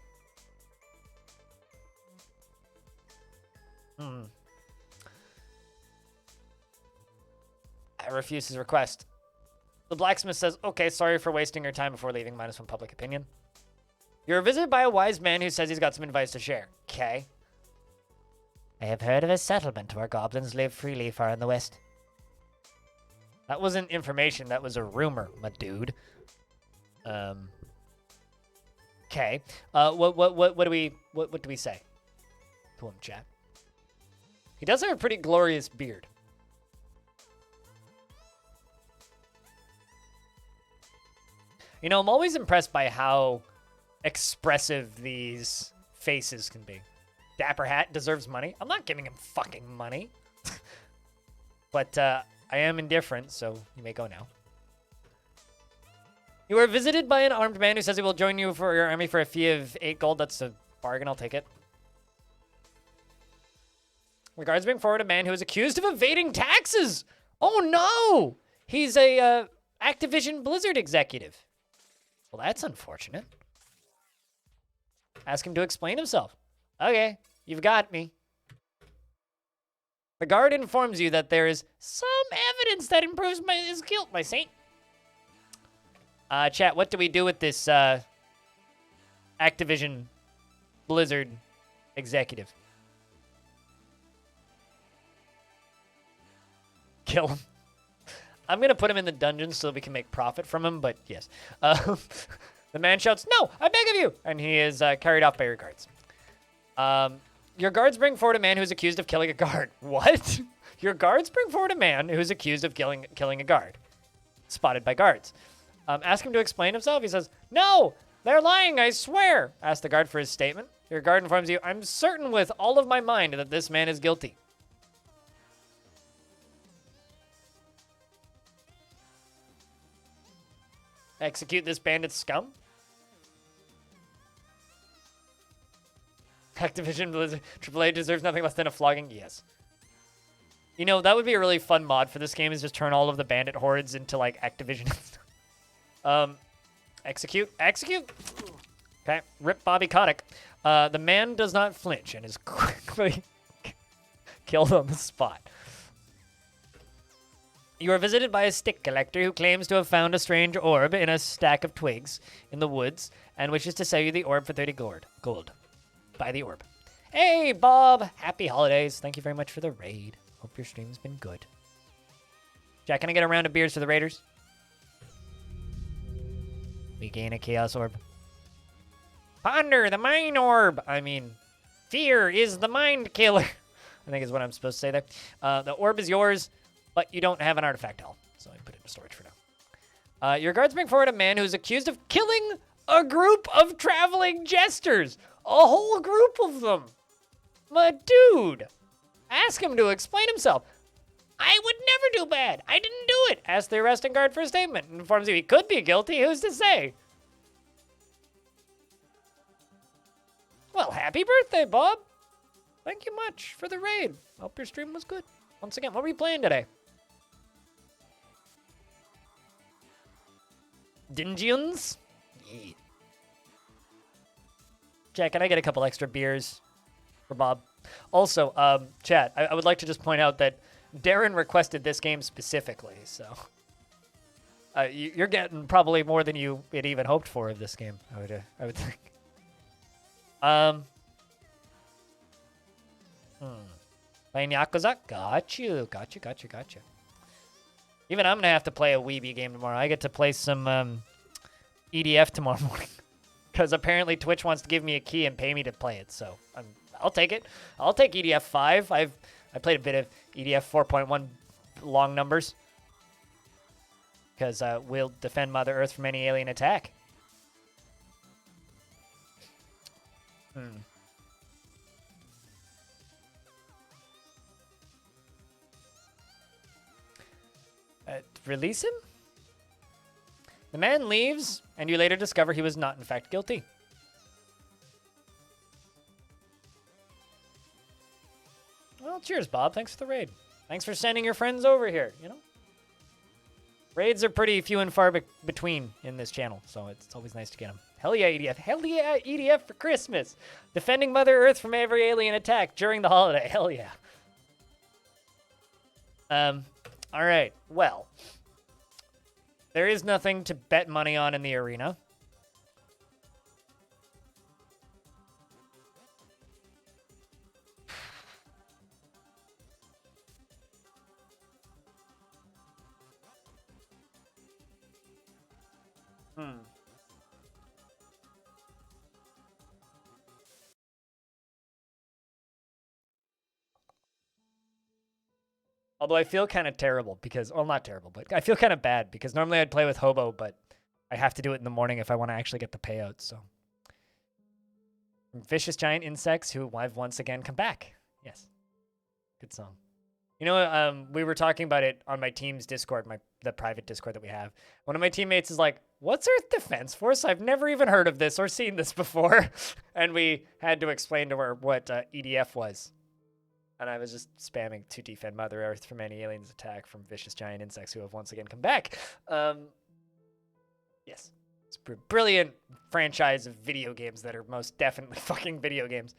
I refuse his request. The blacksmith says, okay, sorry for wasting your time before leaving, -1 public opinion. You're visited by a wise man who says he's got some advice to share. Okay. I have heard of a settlement where goblins live freely far in the west. That wasn't information, that was a rumor, my dude. Okay. What do we say to him, chat? He does have a pretty glorious beard. You know, I'm always impressed by how expressive these faces can be. Dapper Hat deserves money. I'm not giving him fucking money. But I am indifferent, so you may go now. You are visited by an armed man who says he will join you for your army for a fee of 8 gold. That's a bargain. I'll take it. The guards bring forward a man who is accused of evading taxes. Oh, no. He's a Activision Blizzard executive. Well, that's unfortunate. Ask him to explain himself. Okay, you've got me. The guard informs you that there is some evidence that improves his guilt, my saint. Chat, what do we do with this Activision Blizzard executive? Kill him. I'm going to put him in the dungeon so we can make profit from him, but yes. The man shouts, "No, I beg of you!" And he is carried off by your guards. Your guards bring forward a man who's accused of killing a guard. What? Your guards bring forward a man who's accused of killing a guard. Spotted by guards. Ask him to explain himself. He says, "No, they're lying, I swear." Ask the guard for his statement. Your guard informs you, "I'm certain with all of my mind that this man is guilty." Execute this bandit scum. Activision Blizzard AAA deserves nothing less than a flogging. Yes. You know, that would be a really fun mod for this game, is just turn all of the bandit hordes into, like, Activision. Execute. Okay, rip Bobby Kotick. The man does not flinch and is quickly killed on the spot. You are visited by a stick collector who claims to have found a strange orb in a stack of twigs in the woods and wishes to sell you the orb for 30 gold. Buy the orb. Hey, Bob. Happy holidays. Thank you very much for the raid. Hope your stream's been good. Jack, can I get a round of beers for the raiders? We gain a chaos orb. Ponder the mind orb. I mean, fear is the mind killer. I think is what I'm supposed to say there. The orb is yours, but you don't have an artifact hell, so I put it in storage for now. Your guards bring forward a man who's accused of killing a group of traveling jesters. A whole group of them. My dude. Ask him to explain himself. I would never do bad. I didn't do it. Ask the arresting guard for a statement. Informs you he could be guilty. Who's to say? Well, happy birthday, Bob. Thank you much for the raid. Hope your stream was good. Once again, what were you playing today? Dungeons? Yeah. Jack, can I get a couple extra beers for Bob? Also, chat, I would like to just point out that Darren requested this game specifically, so you're getting probably more than you had even hoped for of this game. I would think. Playing Yakuza? Got you. Even I'm gonna have to play a Weeby game tomorrow. I get to play some EDF tomorrow morning because apparently Twitch wants to give me a key and pay me to play it. So I'll take it. I'll take EDF 5. I played a bit of EDF 4.1 long numbers because we'll defend Mother Earth from any alien attack. Release him? The man leaves, and you later discover he was not, in fact, guilty. Well, cheers, Bob. Thanks for the raid. Thanks for sending your friends over here, you know? Raids are pretty few and far between in this channel, so it's always nice to get them. Hell yeah, EDF. Hell yeah, EDF for Christmas. Defending Mother Earth from every alien attack during the holiday. Hell yeah. All right, well. There is nothing to bet money on in the arena. Although I feel kind of terrible because, well, not terrible, but I feel kind of bad because normally I'd play with Hobo, but I have to do it in the morning if I want to actually get the payouts, so. Vicious giant insects who have once again come back. Yes. Good song. You know, we were talking about it on my team's Discord, the private Discord that we have. One of my teammates is like, "What's Earth Defense Force? I've never even heard of this or seen this before." And we had to explain to her what EDF was. And I was just spamming to defend Mother Earth from any aliens attack from vicious giant insects who have once again come back. Yes. It's a brilliant franchise of video games that are most definitely fucking video games.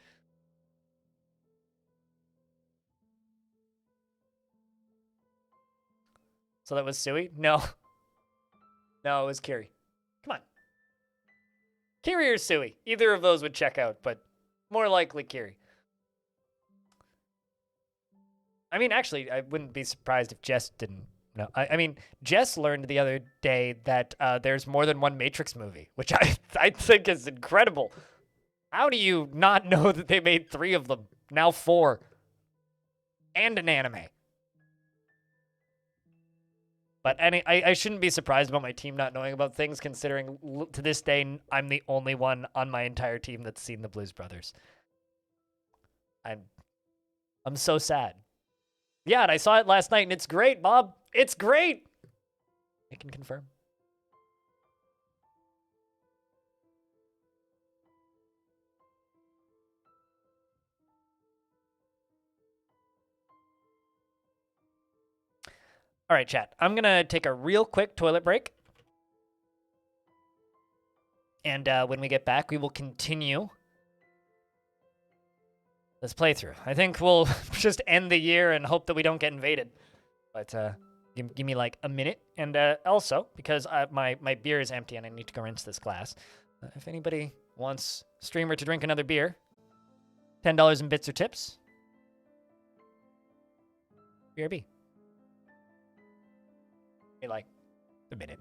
So that was Sui? No. No, it was Kiri. Come on. Kiri or Sui. Either of those would check out, but more likely Kiri. I mean, actually, I wouldn't be surprised if Jess didn't No. I mean, Jess learned the other day that there's more than one Matrix movie, which I think is incredible. How do you not know that they made 3 of them? Now 4. And an anime. But I shouldn't be surprised about my team not knowing about things, considering to this day I'm the only one on my entire team that's seen the Blues Brothers. I'm so sad. Yeah, and I saw it last night, and it's great, Bob. It's great. I can confirm. All right, chat. I'm going to take a real quick toilet break. And when we get back, we will continue this playthrough. I think we'll just end the year and hope that we don't get invaded. But give me like a minute. And also, because my beer is empty and I need to go rinse this glass, if anybody wants streamer to drink another beer, $10 in bits or tips. BRB. Like a minute now.